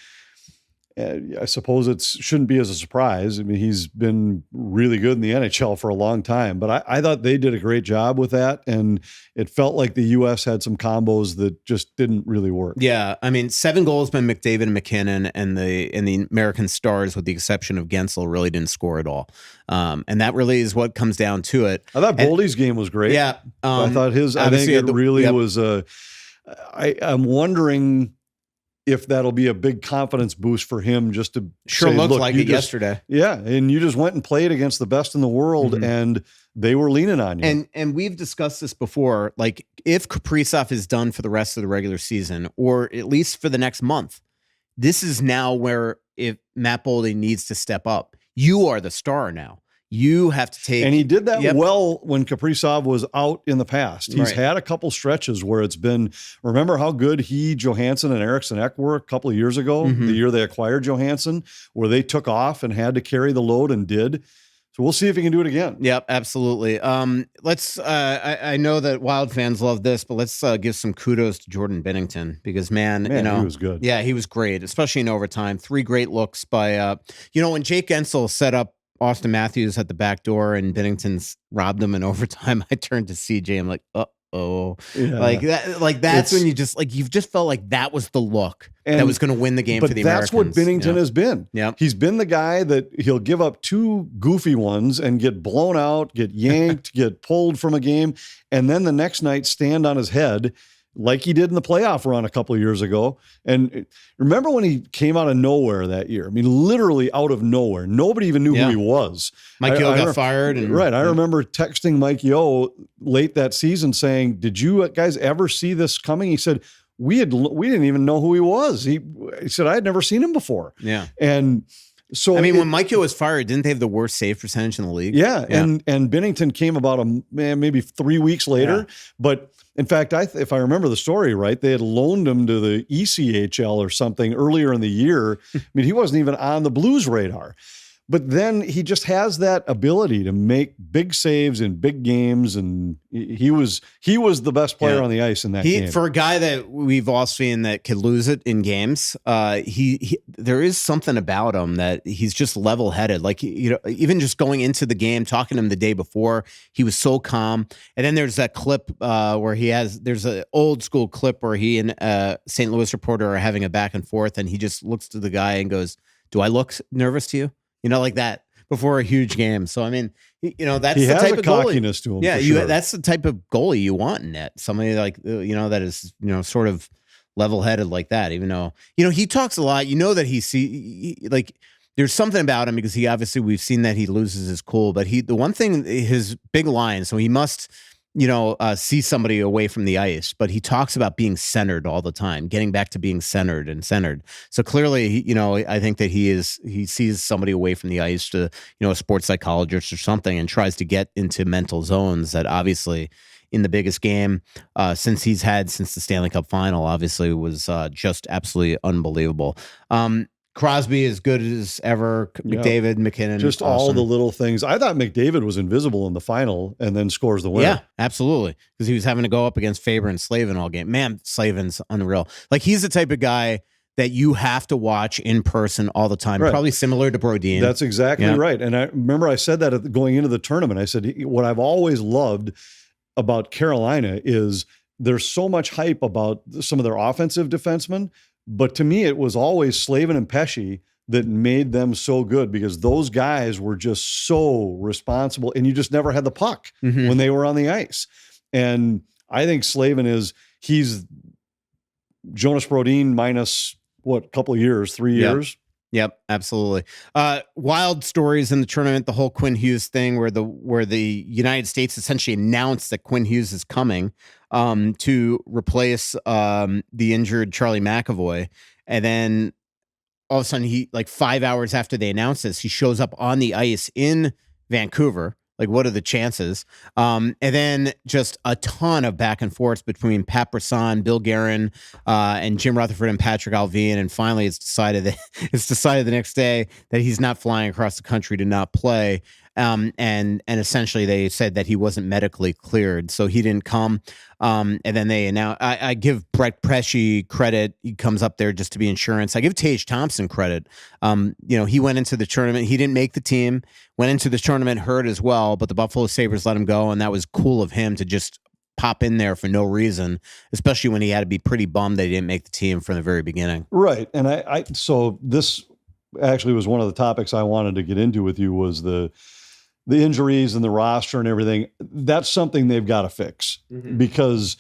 I suppose it shouldn't be as a surprise. I mean, he's been really good in the NHL for a long time, but I thought they did a great job with that. And it felt like the U.S. had some combos that just didn't really work. Yeah. I mean, 7 goals by McDavid and McKinnon, and the American Stars, with the exception of Gensel, really didn't score at all. And that really is what comes down to it. I thought Boldy's game was great. Yeah. I thought I think it really was I'm wondering if that'll be a big confidence boost for him, just to sure say, looked look, like it yesterday. Yeah. And you just went and played against the best in the world, and they were leaning on you. And we've discussed this before. Like, if Kaprizov is done for the rest of the regular season, or at least for the next month, this is now where, if Matt Boldy needs to step up, you are the star now. You have to take. And he did that well when Kaprizov was out in the past. He's had a couple stretches where it's been, remember how good Johansson and Eriksson Ek were a couple of years ago, the year they acquired Johansson, where they took off and had to carry the load and did. So we'll see if he can do it again. Yep, absolutely. Let's. I know that Wild fans love this, but let's give some kudos to Jordan Binnington, because man, you know, he was good. Yeah, he was great, especially in overtime. 3 great looks by, when Jake Gensel set up Austin Matthews at the back door and Binnington's robbed him in overtime, I turned to CJ. I'm like, that's when you've just felt like that was the look that was going to win the game for the Americans. That's what Binnington has been. Yeah, he's been the guy that he'll give up 2 goofy ones and get blown out, get yanked, get pulled from a game, and then the next night stand on his head, like he did in the playoff run a couple of years ago. And remember when he came out of nowhere that year? I mean, literally out of nowhere. Nobody even knew who he was. Mike Yeo got fired. I remember texting Mike Yeo late that season saying, did you guys ever see this coming? He said, we didn't even know who he was. He said, I had never seen him before. Yeah. And so, I mean, when Mike Yeo was fired, didn't they have the worst save percentage in the league? Yeah. And Binnington came about maybe 3 weeks later. Yeah. But in fact, if I remember the story right, they had loaned him to the ECHL or something earlier in the year. I mean, he wasn't even on the Blues radar. But then he just has that ability to make big saves in big games, and he was the best player on the ice in that game. For a guy that we've all seen that could lose it in games, there is something about him that he's just level-headed. Like, even just going into the game, talking to him the day before, he was so calm. And then there's that clip where there's an old school clip where he and St. Louis reporter are having a back and forth, and he just looks to the guy and goes, "Do I look nervous to you?" Like that before a huge game. So, I mean, that's the type of cockiness to him. Yeah, sure. That's the type of goalie you want in net. Somebody like, that is, sort of level-headed like that, even though, he talks a lot. That there's something about him, because we've seen that he loses his cool. But the one thing, his big line, so he must, see somebody away from the ice, but he talks about being centered all the time, getting back to being centered. So clearly, I think that he sees somebody away from the ice, to, a sports psychologist or something, and tries to get into mental zones that obviously in the biggest game since the Stanley Cup final, obviously was just absolutely unbelievable. Crosby as good as ever. McDavid, McKinnon, just awesome. All the little things. I thought McDavid was invisible in the final and then scores the winner. Yeah, absolutely, because he was having to go up against Faber and Slavin all game. Man, Slavin's unreal. Like, he's the type of guy that you have to watch in person all the time. Right. Probably similar to Brodin. That's exactly right. And I remember I said that going into the tournament. I said, what I've always loved about Carolina is there's so much hype about some of their offensive defensemen. But to me, it was always Slavin and Pesce that made them so good, because those guys were just so responsible, and you just never had the puck when they were on the ice. And I think Slavin he's Jonas Brodin minus a couple of years, 3 years. Yep, absolutely. Wild stories in the tournament, the whole Quinn Hughes thing, where the United States essentially announced that Quinn Hughes is coming to replace the injured Charlie McAvoy. And then all of a sudden, he, 5 hours after they announced this, he shows up on the ice in Vancouver. Like, what are the chances? And then just a ton of back and forth between Pat Brisson, Bill Guerin, and Jim Rutherford and Patrick Alvin. And finally, it's decided the next day that he's not flying across the country to not play. and essentially they said that he wasn't medically cleared, so he didn't come. And then they announced. I give Brett Pesci credit; he comes up there just to be insurance. I give Tage Thompson credit. He went into the tournament. He didn't make the team. Went into the tournament hurt as well, but the Buffalo Sabres let him go, and that was cool of him to just pop in there for no reason, especially when he had to be pretty bummed that he didn't make the team from the very beginning. Right. And so this actually was one of the topics I wanted to get into with you, was the injuries and the roster and everything. That's something they've got to fix, because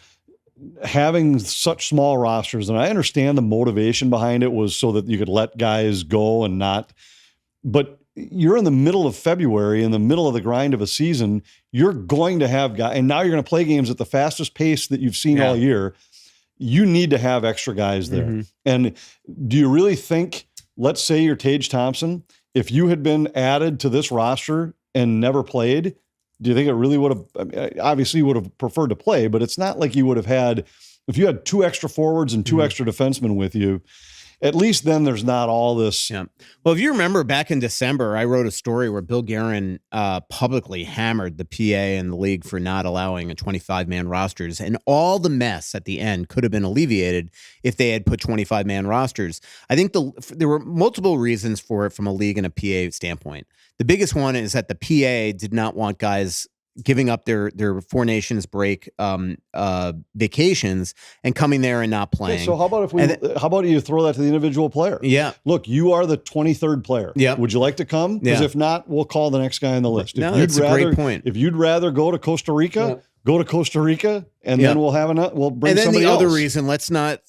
having such small rosters, and I understand the motivation behind it was so that you could let guys go and not, but you're in the middle of February, in the middle of the grind of a season, you're going to have guys, and now you're going to play games at the fastest pace that you've seen all year. You need to have extra guys there. And do you really think, let's say you're Tage Thompson, if you had been added to this roster and never played, do you think it really would have, obviously you would have preferred to play, but it's not like you would have had, if you had 2 extra forwards and 2 extra defensemen with you, at least then there's not all this. Yeah. Well, if you remember back in December, I wrote a story where Bill Guerin publicly hammered the PA and the league for not allowing a 25-man rosters, and all the mess at the end could have been alleviated if they had put 25-man rosters. I think there were multiple reasons for it from a league and a PA standpoint. The biggest one is that the PA did not want guys giving up their Four Nations break vacations and coming there and not playing. Okay, so how about you throw that to the individual player? Yeah. Look, you are the 23rd player. Yeah. Would you like to come? Because if not, we'll call the next guy on the list. That's a great point. If you'd rather go to Costa Rica, go to Costa Rica, and then we'll bring somebody else. And then the other reason, let's not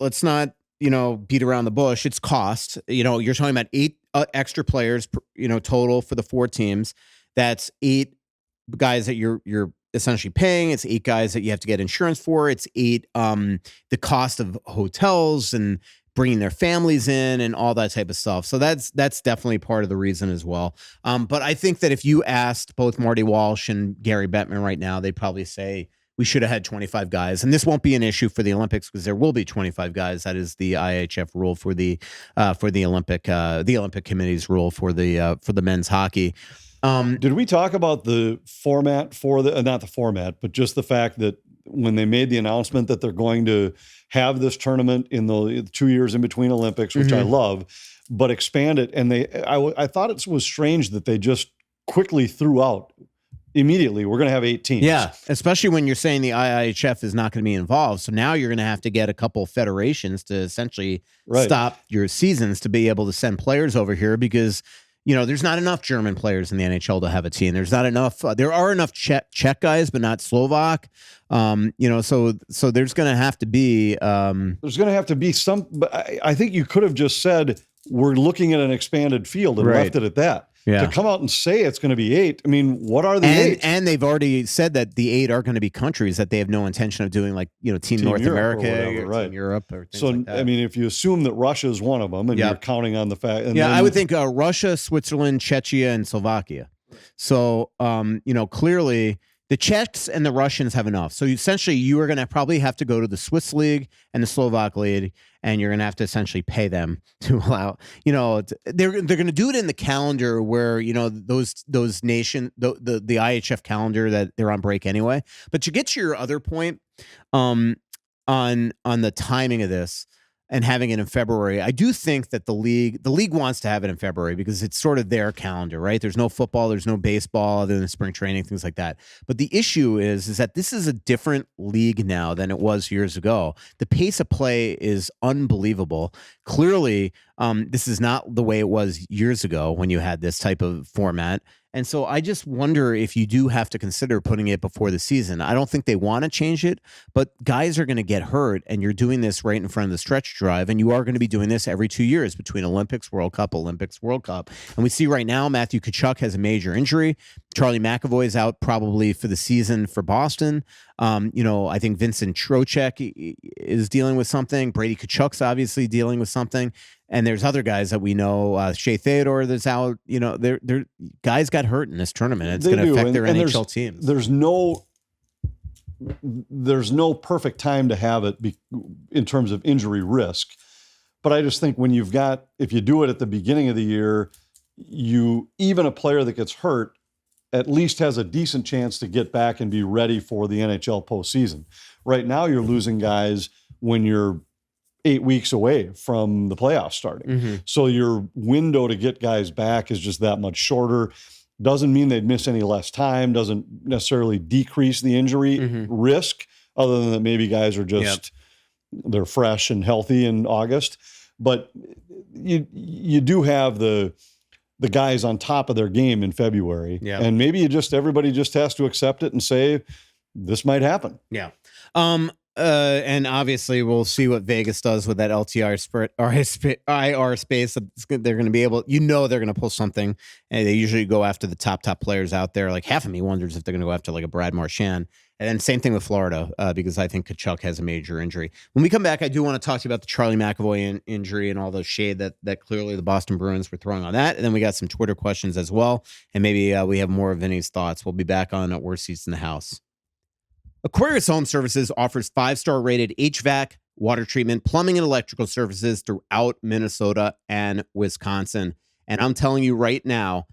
beat around the bush. It's cost. You're talking about 8 extra players, total for the 4 teams. That's 8 guys that you're essentially paying. It's 8 guys that you have to get insurance for. It's 8 the cost of hotels and bringing their families in and all that type of stuff. So that's definitely part of the reason as well. But I think that if you asked both Marty Walsh and Gary Bettman right now, they'd probably say we should have had 25 guys, and this won't be an issue for the Olympics because there will be 25 guys. That is the IHF rule for the Olympic Committee's rule for the men's hockey. Did we talk about the format for not the format, but just the fact that when they made the announcement that they're going to have this tournament in the 2 years in between Olympics, which I love, but expand it. And I thought it was strange that they just quickly threw out immediately, we're going to have 8 teams. Yeah, especially when you're saying the IIHF is not going to be involved. So now you're going to have to get a couple of federations to essentially stop your seasons to be able to send players over here because there's not enough German players in the NHL to have a team. There's not enough. There are enough Czech guys, but not Slovak. So there's going to have to be. There's going to have to be some. But I think you could have just said we're looking at an expanded field and left it at that. Yeah. To come out and say it's going to be 8. I mean, what are the 8? And they've already said that the 8 are going to be countries that they have no intention of doing, like Team North Europe America or Team Europe or things like that. I mean, if you assume that Russia is one of them, and you're counting on the fact, I would think Russia, Switzerland, Czechia, and Slovakia. So, clearly the Czechs and the Russians have enough. So essentially, you are going to probably have to go to the Swiss League and the Slovak League, and you're going to have to essentially pay them to allow. They're going to do it in the calendar where those nation the IHF calendar that they're on break anyway. But to get to your other point, on the timing of this and having it in February, I do think that the league wants to have it in February because it's sort of their calendar, right? There's no football, there's no baseball other than spring training, things like that. But the issue is that this is a different league now than it was years ago. The pace of play is unbelievable. Clearly, this is not the way it was years ago when you had this type of format. And so I just wonder if you do have to consider putting it before the season. I don't think they want to change it, but guys are going to get hurt, and you're doing this right in front of the stretch drive, and you are going to be doing this every 2 years between Olympics, World Cup, Olympics, World Cup. And we see right now Matthew Tkachuk has a major injury. Charlie McAvoy is out probably for the season for Boston. I think Vincent Trocheck is dealing with something. Brady Tkachuk's obviously dealing with something. And there's other guys that we know, Shea Theodore that's out. They're guys got hurt in this tournament. It's going to affect their NHL teams. There's no perfect time to have it in terms of injury risk. But I just think if you do it at the beginning of the year, even a player that gets hurt, at least has a decent chance to get back and be ready for the NHL postseason. Right now, you're losing guys when you're 8 weeks away from the playoffs starting. So your window to get guys back is just that much shorter. Doesn't mean they'd miss any less time, doesn't necessarily decrease the injury risk, other than that maybe guys are just, they're fresh and healthy in August. But you do have the guys on top of their game in February. And maybe everybody just has to accept it and say, this might happen. And obviously we'll see what Vegas does with that LTR IR space. They're going to be able, they're going to pull something, and they usually go after the top players out there. Like, half of me wonders if they're going to go after like a Brad Marchand. And then same thing with Florida, because I think Tkachuk has a major injury. When we come back, I do want to talk to you about the Charlie McAvoy injury and all the shade that clearly the Boston Bruins were throwing on that. And then we got some Twitter questions as well. And maybe we have more of Vinny's thoughts. We'll be back on Worst Seats in the House. Aquarius Home Services offers 5-star rated HVAC, water treatment, plumbing, and electrical services throughout Minnesota and Wisconsin. And I'm telling you right now,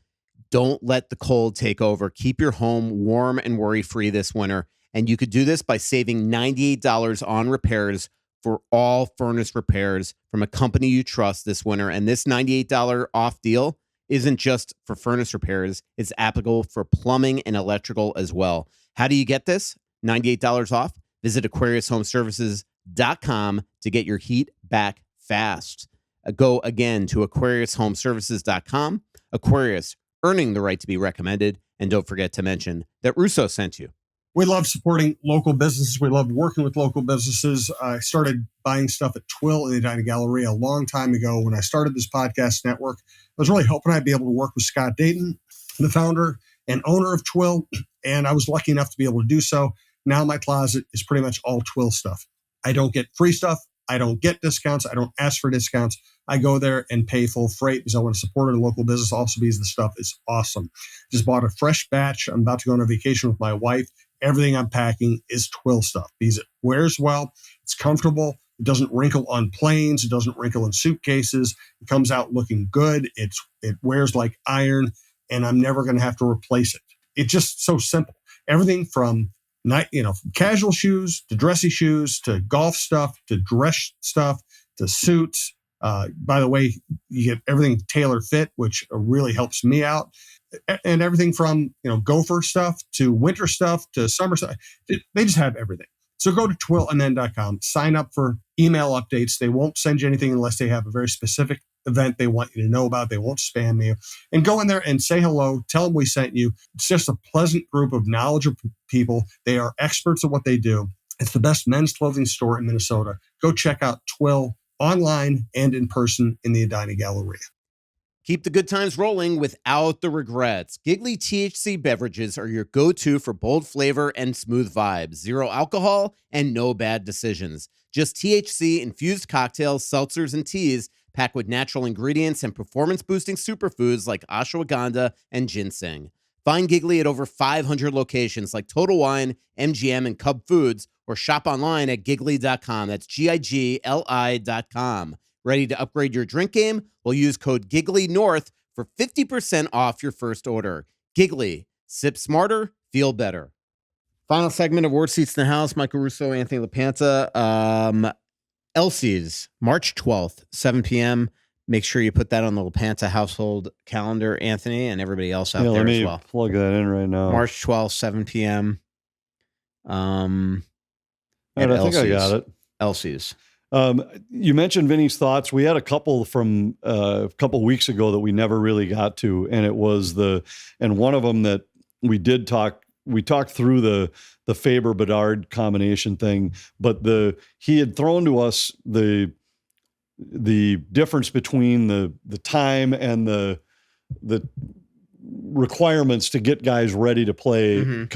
don't let the cold take over. Keep your home warm and worry-free this winter. And you could do this by saving $98 on repairs for all furnace repairs from a company you trust this winter. And this $98 off deal isn't just for furnace repairs. It's applicable for plumbing and electrical as well. How do you get this? $98 off. Visit AquariusHomeservices.com to get your heat back fast. Go again to AquariusHomeservices.com. Aquarius, earning the right to be recommended. And don't forget to mention that Russo sent you. We love supporting local businesses. We love working with local businesses. I started buying stuff at Twill in the Edina Galleria a long time ago. When I started this podcast network, I was really hoping I'd be able to work with Scott Dayton, the founder and owner of Twill, and I was lucky enough to be able to do so. Now my closet is pretty much all Twill stuff. I don't get free stuff. I don't get discounts. I don't ask for discounts. I go there and pay full freight because I want to support a local business also because the stuff is awesome. Just bought a fresh batch. I'm about to go on a vacation with my wife. Everything I'm packing is Twill stuff because it wears well. It's comfortable. It doesn't wrinkle on planes. It doesn't wrinkle in suitcases. It comes out looking good. It wears like iron, and I'm never going to have to replace it. It's just so simple. Everything from casual shoes to dressy shoes to golf stuff to dress stuff to suits. By the way, you get everything tailor fit, which really helps me out. And everything from gopher stuff to winter stuff to summer stuff. They just have everything. So go to twillmn.com, sign up for email updates. They won't send you anything unless they have a very specific event they want you to know about. They won't spam you. And go in there and say hello. Tell them we sent you. It's just a pleasant group of knowledgeable people. They are experts at what they do. It's the best men's clothing store in Minnesota. Go check out Twill online and in person in the Edina Galleria. Keep the good times rolling without the regrets. Giggly THC beverages are your go-to for bold flavor and smooth vibes. Zero alcohol and no bad decisions. Just THC-infused cocktails, seltzers, and teas packed with natural ingredients and performance-boosting superfoods like ashwagandha and ginseng. Find Giggly at over 500 locations like Total Wine, MGM, and Cub Foods, or shop online at giggly.com. That's GIGLI.com. Ready to upgrade your drink game? Well, use code GIGGLYNORTH for 50% off your first order. Giggly. Sip smarter, feel better. Final segment of Worst Seats in the House. Michael Russo, Anthony LaPanta. Elsie's, March 12th, 7 p.m. Make sure you put that on the LaPanta household calendar, Anthony, and everybody else out there as well. Plug that in right now. March 12th, 7 p.m. I think I got it. Elsie's. You mentioned Vinny's thoughts. We had a couple from a couple weeks ago that we never really got to, and it was one of them that we talked through the Faber-Bedard combination thing, but he had thrown to us the difference between the time and the requirements to get guys ready to play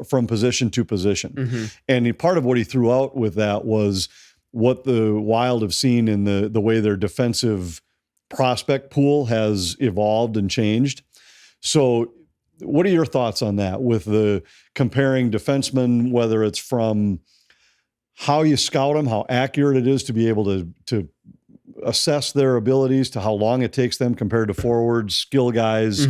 from position to position. And part of what he threw out with that was what the Wild have seen in the way their defensive prospect pool has evolved and changed. So what are your thoughts on that with the comparing defensemen, whether it's from how you scout them, how accurate it is to be able to assess their abilities, to how long it takes them compared to forwards, skill guys,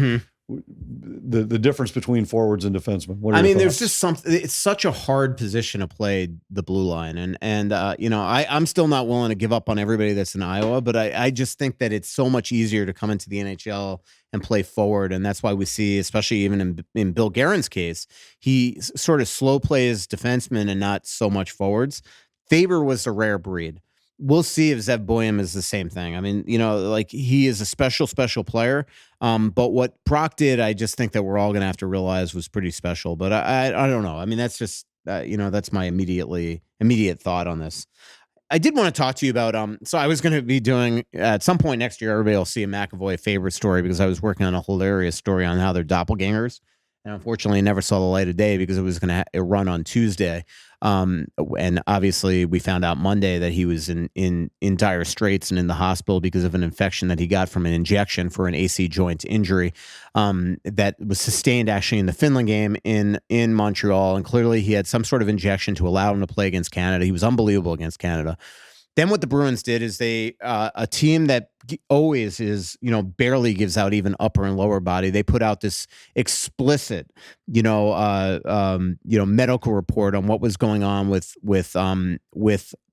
the difference between forwards and defensemen. What are I your mean, there's thoughts? just something. It's such a hard position to play, the blue line, and I'm still not willing to give up on everybody that's in Iowa, but I just think that it's so much easier to come into the NHL and play forward, and that's why we see, especially even in Bill Guerin's case, he sort of slow plays defensemen and not so much forwards. Faber was a rare breed. We'll see if Zev Boyum is the same thing. I mean, like he is a special player. But what Brock did, I just think that we're all going to have to realize was pretty special. But I don't know. I mean, that's just that's my immediate thought on this. I did want to talk to you about so I was going to be doing at some point next year. Everybody will see a McAvoy favorite story because I was working on a hilarious story on how they're doppelgangers. And unfortunately, it never saw the light of day because it was going to run on Tuesday. And obviously, we found out Monday that he was in dire straits and in the hospital because of an infection that he got from an injection for an AC joint injury that was sustained actually in the Finland game in Montreal. And clearly, he had some sort of injection to allow him to play against Canada. He was unbelievable against Canada. Then what the Bruins did is they a team that always is barely gives out even upper and lower body. They put out this explicit medical report on what was going on with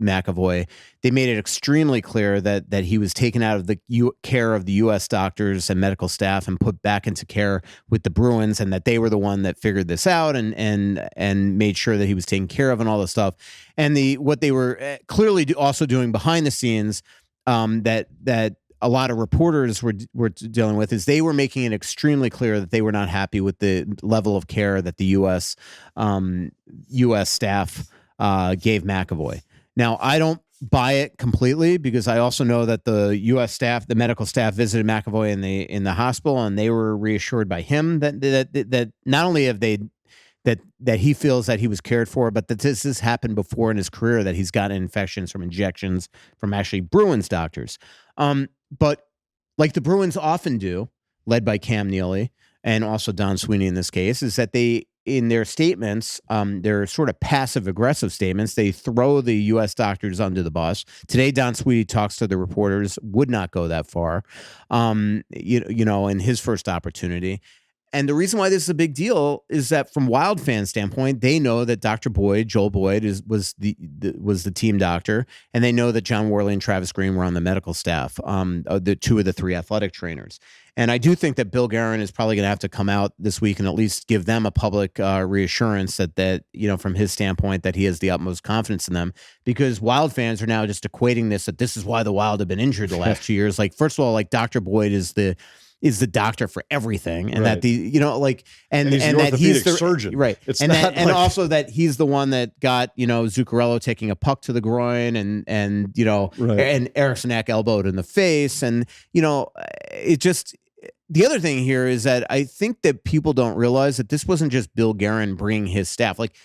McAvoy. They made it extremely clear that he was taken out of the care of the U.S. doctors and medical staff and put back into care with the Bruins, and that they were the one that figured this out and made sure that he was taken care of and all this stuff. And what they were clearly also doing behind the scenes that a lot of reporters were dealing with is they were making it extremely clear that they were not happy with the level of care that the U.S. Staff gave McAvoy. Now, I don't buy it completely because I also know that the U.S. staff, the medical staff, visited McAvoy in the hospital, and they were reassured by him that not only have they that he feels that he was cared for, but that this has happened before in his career, that he's gotten infections from injections from actually Bruins doctors. But like the Bruins often do, led by Cam Neely and also Don Sweeney in this case, is that they, in their statements, their sort of passive-aggressive statements, they throw the U.S. doctors under the bus. Today, Don Sweeney talks to the reporters, would not go that far, in his first opportunity. And the reason why this is a big deal is that from Wild fan standpoint, they know that Dr. Boyd, Joel Boyd, was the team doctor, and they know that John Worley and Travis Green were on the medical staff, the two of the three athletic trainers. And I do think that Bill Guerin is probably going to have to come out this week and at least give them a public reassurance that from his standpoint, that he has the utmost confidence in them, because Wild fans are now just equating that this is why the Wild have been injured the last 2 years. Like, first of all, like Dr. Boyd is the doctor for everything, and right. that and that he's the surgeon, right? It's and also that he's the one that got Zuccarello taking a puck to the groin, and right. and Eriksson Ek elbowed in the face, and it just. The other thing here is that I think that people don't realize that this wasn't just Bill Guerin bringing his staff. Like,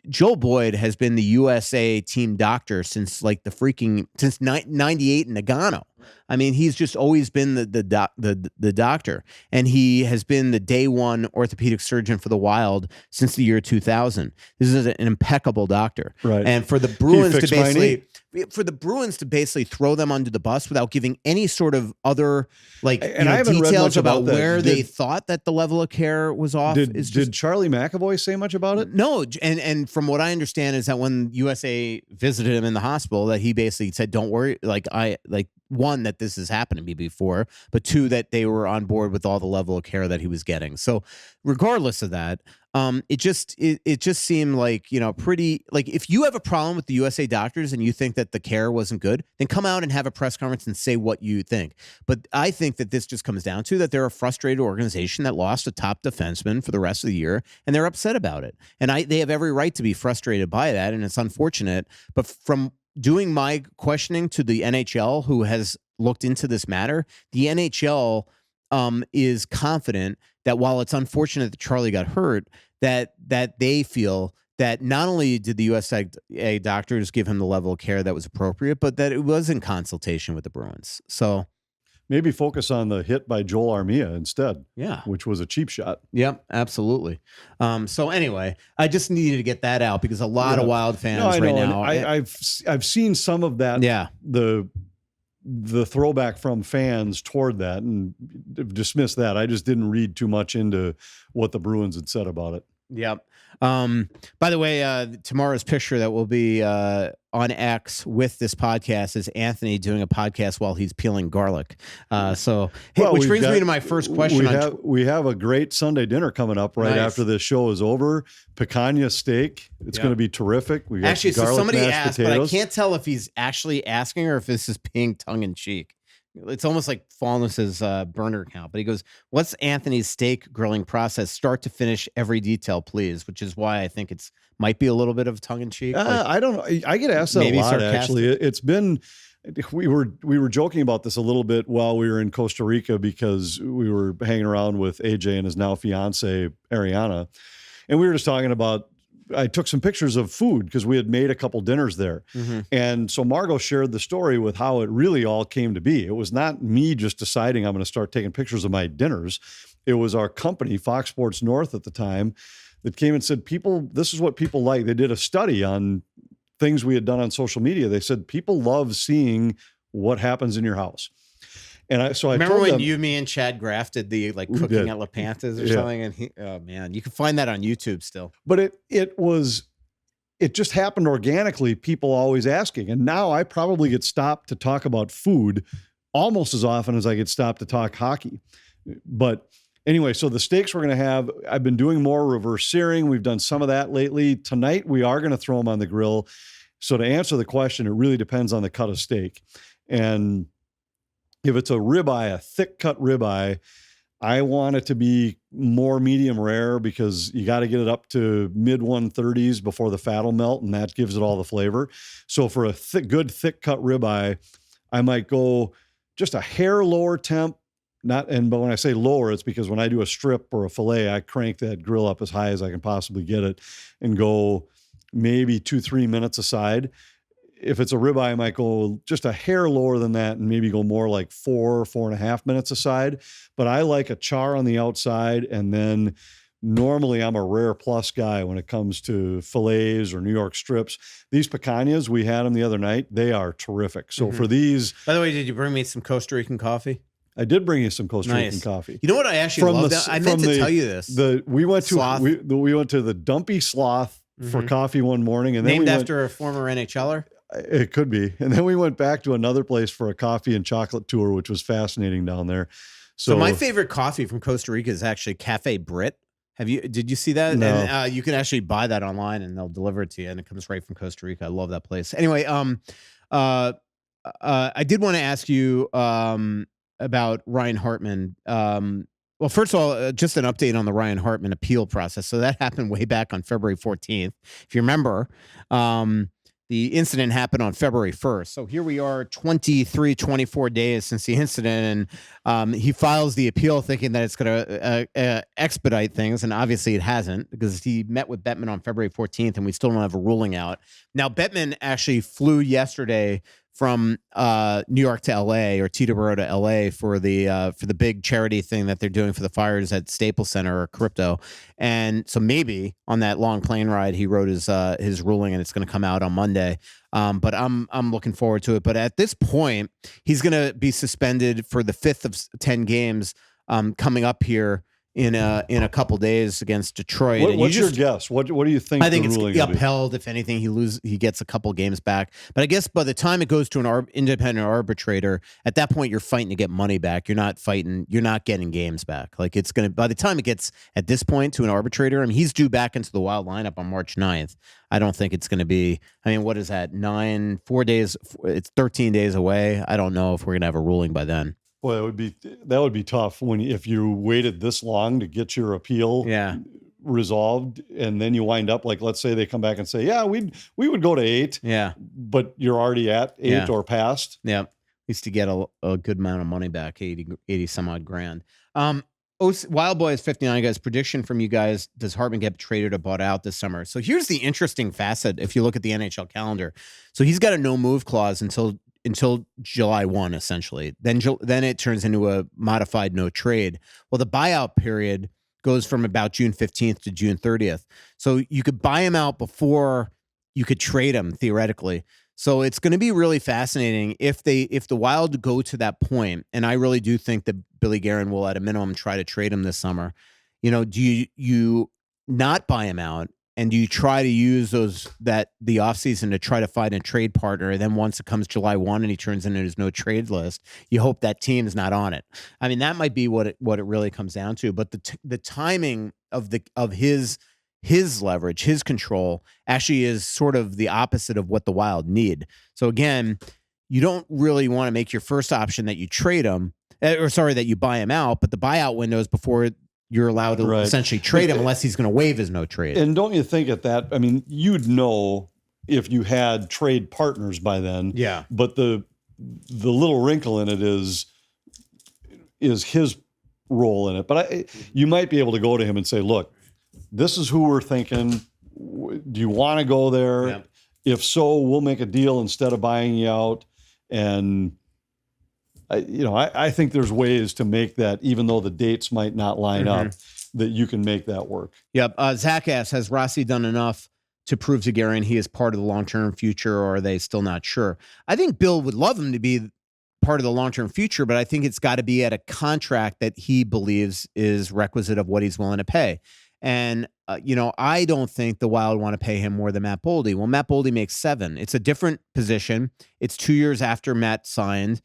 Joel Boyd has been the USA team doctor since since 98 in Nagano. I mean, he's just always been the doctor, and he has been the day one orthopedic surgeon for the Wild since the year 2000. This is an impeccable doctor, right? And for the Bruins to basically throw them under the bus without giving any sort of other details about where they thought that the level of care was off. Did Charlie McAvoy say much about it? No, and from what I understand is that when USA visited him in the hospital, that he basically said, "Don't worry, one, that this has happened to me before, but two, that they were on board with all the level of care that he was getting." So regardless of that, it just seemed like, pretty, like, if you have a problem with the USA doctors and you think that the care wasn't good, then come out and have a press conference and say what you think. But I think that this just comes down to that they're a frustrated organization that lost a top defenseman for the rest of the year, and they're upset about it. And they have every right to be frustrated by that, and it's unfortunate. But from doing my questioning to the NHL, who has looked into this matter, the NHL is confident that while it's unfortunate that Charlie got hurt, that they feel that not only did the USA doctors give him the level of care that was appropriate, but that it was in consultation with the Bruins. So maybe focus on the hit by Joel Armia instead. Yeah. Which was a cheap shot. Yep, absolutely. So anyway, I just needed to get that out because a lot of Wild fans right now. I've seen some of that. Yeah. the throwback from fans toward that and dismiss that. I just didn't read too much into what the Bruins had said about it. Yep. By the way, tomorrow's picture that will be on X with this podcast is Anthony doing a podcast while he's peeling garlic. Which brings me to my first question. We have a great Sunday dinner coming up right after this show is over. Picanha steak. It's going to be terrific. We got actually, so somebody asked, potatoes. but I can't tell if he's actually asking or if this is being tongue in cheek. It's almost like Fallness's burner count, but he goes, "What's Anthony's steak grilling process, start to finish, every detail, please?" Which is why I think it's might be a little bit of tongue in cheek. I don't know. I get asked that a lot. Sarcastic. Actually, it's been. We were joking about this a little bit while we were in Costa Rica because we were hanging around with AJ and his now fiance Ariana, and we were just talking about. I took some pictures of food because we had made a couple dinners there. Mm-hmm. And so Margot shared the story with how it really all came to be. It was not me just deciding I'm going to start taking pictures of my dinners. It was our company, Fox Sports North at the time, that came and said, this is what people like. They did a study on things we had done on social media. They said, people love seeing what happens in your house. And I remember when you, me, and Chad Graff did the cooking at LaPanta's or something, and oh man, you can find that on YouTube still. But it just happened organically. People always asking, and now I probably get stopped to talk about food almost as often as I get stopped to talk hockey. But anyway, so the steaks we're going to have. I've been doing more reverse searing. We've done some of that lately. Tonight we are going to throw them on the grill. So to answer the question, it really depends on the cut of steak, and if it's a ribeye, a thick cut ribeye, I want it to be more medium rare because you got to get it up to mid 130s before the fat will melt, and that gives it all the flavor. So for a good thick cut ribeye, I might go just a hair lower temp. But when I say lower, it's because when I do a strip or a fillet, I crank that grill up as high as I can possibly get it and go maybe 2-3 minutes aside. If it's a ribeye, I might go just a hair lower than that and maybe go more like 4.5 minutes aside. But I like a char on the outside. And then normally I'm a rare plus guy when it comes to fillets or New York strips. These picanhas, we had them the other night. They are terrific. So for these. By the way, did you bring me some Costa Rican coffee? I did bring you some Costa Rican coffee. You know what I actually love? I meant to tell you this. We went to the Dumpy Sloth for coffee one morning. And then named after a former NHLer? It could be. And then we went back to another place for a coffee and chocolate tour, which was fascinating down there. So my favorite coffee from Costa Rica is actually Cafe Brit. Did you see that? No. And you can actually buy that online and they'll deliver it to you, and it comes right from Costa Rica. I love that place. Anyway, I did want to ask you about Ryan Hartman. Well, first of all, just an update on the Ryan Hartman appeal process. So that happened way back on February 14th. If you remember, the incident happened on February 1st. So here we are 24 days since the incident. And he files the appeal thinking that it's going to expedite things. And obviously it hasn't, because he met with Bettman on February 14th and we still don't have a ruling out. Now, Bettman actually flew yesterday from New York to LA, or Teterboro to LA for the big charity thing that they're doing for the fires at Staples Center or Crypto. And so maybe on that long plane ride, he wrote his ruling and it's going to come out on Monday. But I'm looking forward to it. But at this point, he's going to be suspended for the 5th of 10 games coming up here in a couple days against Detroit. What's your guess? What do you think? I think it's upheld. If anything, he gets a couple games back. But I guess by the time it goes to an independent arbitrator, at that point you're fighting to get money back. You're not getting games back. Like, it's going to, by the time it gets at this point to an arbitrator, I mean, he's due back into the Wild lineup on March 9th. I don't think it's going to be, I mean, what is that? 4 days. It's 13 days away. I don't know if we're going to have a ruling by then. Well, that would be tough if you waited this long to get your appeal resolved, and then you wind up like, let's say they come back and say, yeah, we would go to 8. Yeah. But you're already at 8 or past. Yeah. Needs to get a good amount of money back, 80 some odd grand. Wild Boys 59 guys, prediction from you guys: does Hartman get traded or bought out this summer? So here's the interesting facet if you look at the NHL calendar. So he's got a no move clause until July 1, essentially. Then it turns into a modified no trade. Well, the buyout period goes from about June 15th to June 30th. So you could buy him out before you could trade him, theoretically. So it's going to be really fascinating if the Wild go to that point, and I really do think that Billy Guerin will at a minimum try to trade him this summer. Do you not buy him out, and do you try to use the offseason to try to find a trade partner? And then once it comes July 1 and he turns into his no trade list, you hope that team is not on it. I mean, that might be what it really comes down to. But the timing of his leverage, his control, actually is sort of the opposite of what the Wild need. So again, you don't really want to make your first option that you trade him, that you buy him out, but the buyout window is before you're allowed to essentially trade him unless he's going to waive his no trade. And don't you think you'd know if you had trade partners by then. Yeah. But the little wrinkle in it is his role in it. But you might be able to go to him and say, look, this is who we're thinking. Do you want to go there? Yeah. If so, we'll make a deal instead of buying you out. And I think there's ways to make that, even though the dates might not line up, that you can make that work. Yep. Zach asks, has Rossi done enough to prove to Guerin he is part of the long-term future, or are they still not sure? I think Bill would love him to be part of the long-term future, but I think it's got to be at a contract that he believes is requisite of what he's willing to pay. And, I don't think the Wild want to pay him more than Matt Boldy. Well, Matt Boldy makes $7. It's a different position. It's 2 years after Matt signed.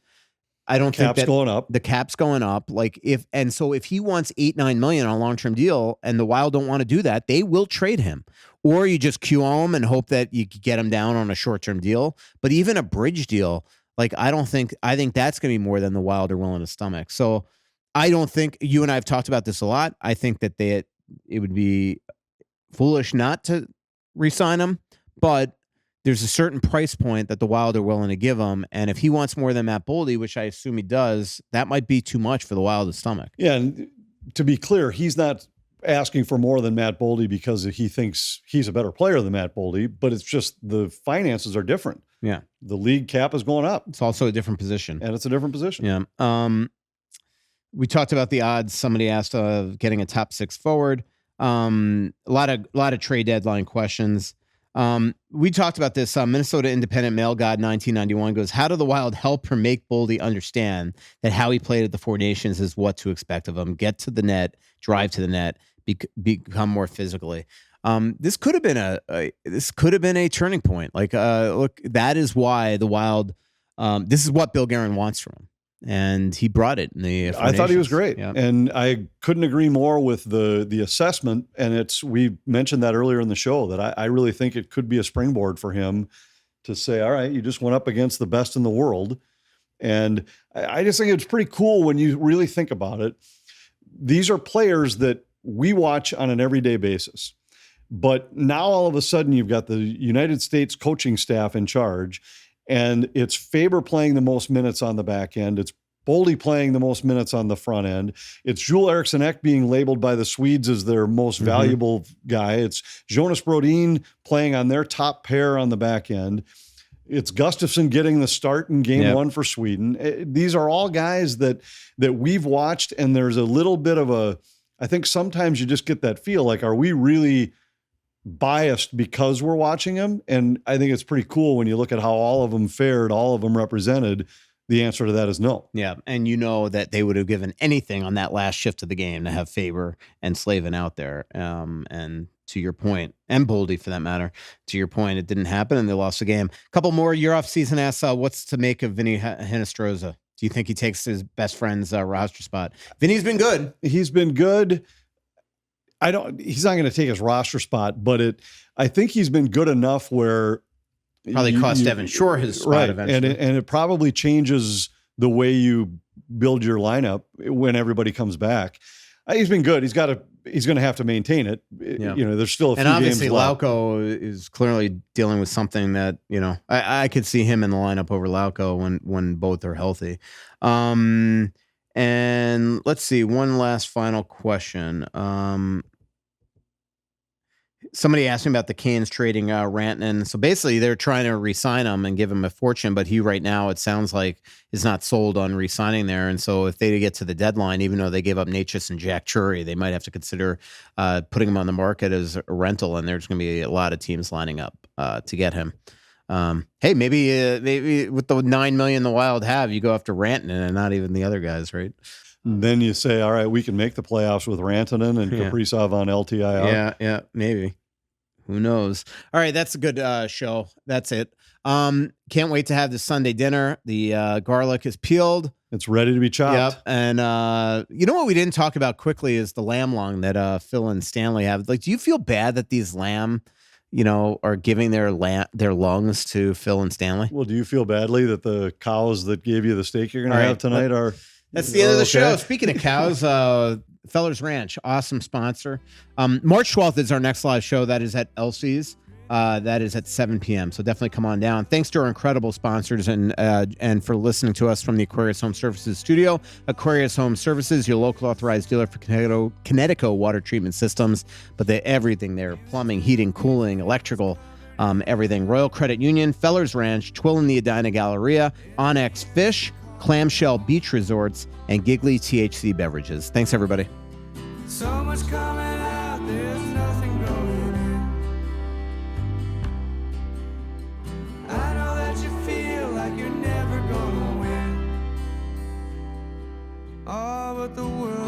I don't think that going up. The cap's going up. So if he wants $8-9 million on a long-term deal and the Wild don't want to do that, they will trade him. Or you just QO him and hope that you get him down on a short-term deal. But even a bridge deal, I think that's going to be more than the Wild are willing to stomach. So I don't think, you and I have talked about this a lot. I think that it would be foolish not to re-sign him, but there's a certain price point that the Wild are willing to give him. And if he wants more than Matt Boldy, which I assume he does, that might be too much for the Wild to stomach. Yeah, and to be clear, he's not asking for more than Matt Boldy because he thinks he's a better player than Matt Boldy, but it's just the finances are different. Yeah. The league cap is going up. It's also a different position. And it's a different position. Yeah. We talked about the odds. Somebody asked of getting a top 6 forward. A lot of trade deadline questions. We talked about this. Minnesota Independent Mail God 1991 goes, how do the Wild help or make Boldy understand that how he played at the Four Nations is what to expect of him? Get to the net, drive to the net, become more physically. This could have been a turning point. Look, that is why the Wild. This is what Bill Guerin wants from him. And he brought it in the Four I thought he was great. Yeah. And I couldn't agree more with the assessment. And we mentioned that earlier in the show that I really think it could be a springboard for him to say, all right, you just went up against the best in the world. And I just think it's pretty cool when you really think about it. These are players that we watch on an everyday basis. But now all of a sudden you've got the United States coaching staff in charge. And it's Faber playing the most minutes on the back end. It's Boldy playing the most minutes on the front end. It's Joel Eriksson Ek being labeled by the Swedes as their most valuable guy. It's Jonas Brodin playing on their top pair on the back end. It's Gustafsson getting the start in game 1 for Sweden. These are all guys that we've watched, and there's a little bit of I think sometimes you just get that feel like, are we really biased because we're watching them? And I think it's pretty cool when you look at how all of them fared, all of them represented. The answer to that is no. Yeah, and that they would have given anything on that last shift of the game to have Faber and Slavin out there. And to your point, and Boldy for that matter, to your point, it didn't happen and they lost the game. A couple more. Your off-season asks, what's to make of Vinny Hinostroza? Do you think he takes his best friend's roster spot? Vinny's been good. He's been good. He's not going to take his roster spot, but I think he's been good enough where probably cost Devin Shore his spot eventually. And it probably changes the way you build your lineup when everybody comes back. He's been good. He's going to have to maintain it. Yeah. There's still a few games left. And obviously Lauko is clearly dealing with something that, I could see him in the lineup over Lauko when both are healthy. And let's see, one last final question. Somebody asked me about the Canes trading Rantanen. So basically, they're trying to re-sign him and give him a fortune, but he right now, it sounds like, is not sold on re-signing there. And so if they get to the deadline, even though they gave up Natchez and Jack Chury, they might have to consider putting him on the market as a rental, and there's going to be a lot of teams lining up to get him. Hey, maybe with the 9 million the Wild have, you go after Rantanen and not even the other guys, right? And then you say, all right, we can make the playoffs with Rantanen and Kaprizov on LTIR. Yeah, maybe. Who knows? All right, that's a good show. That's it. Can't wait to have the Sunday dinner. The garlic is peeled. It's ready to be chopped. Yep. And you know what we didn't talk about quickly is the lamb lung that Phil and Stanley have. Like, do you feel bad that these lamb, are giving their lungs to Phil and Stanley? Well, do you feel badly that the cows that gave you the steak you're going to have tonight are... That's the end of the show. Speaking of cows, Feller's Ranch, awesome sponsor. March 12th is our next live show. That is at Elsie's. That is at 7 p.m. So definitely come on down. Thanks to our incredible sponsors and for listening to us from the Aquarius Home Services studio. Aquarius Home Services, your local authorized dealer for Connecticut water treatment systems, but everything there: plumbing, heating, cooling, electrical, everything. Royal Credit Union, Feller's Ranch, Twill in the Edina Galleria, Onyx Fish, Clamshell Beach Resorts, and Giggly THC Beverages. Thanks, everybody. So much coming out, there's nothing going in. I know that you feel like you're never gonna win. Oh, but the world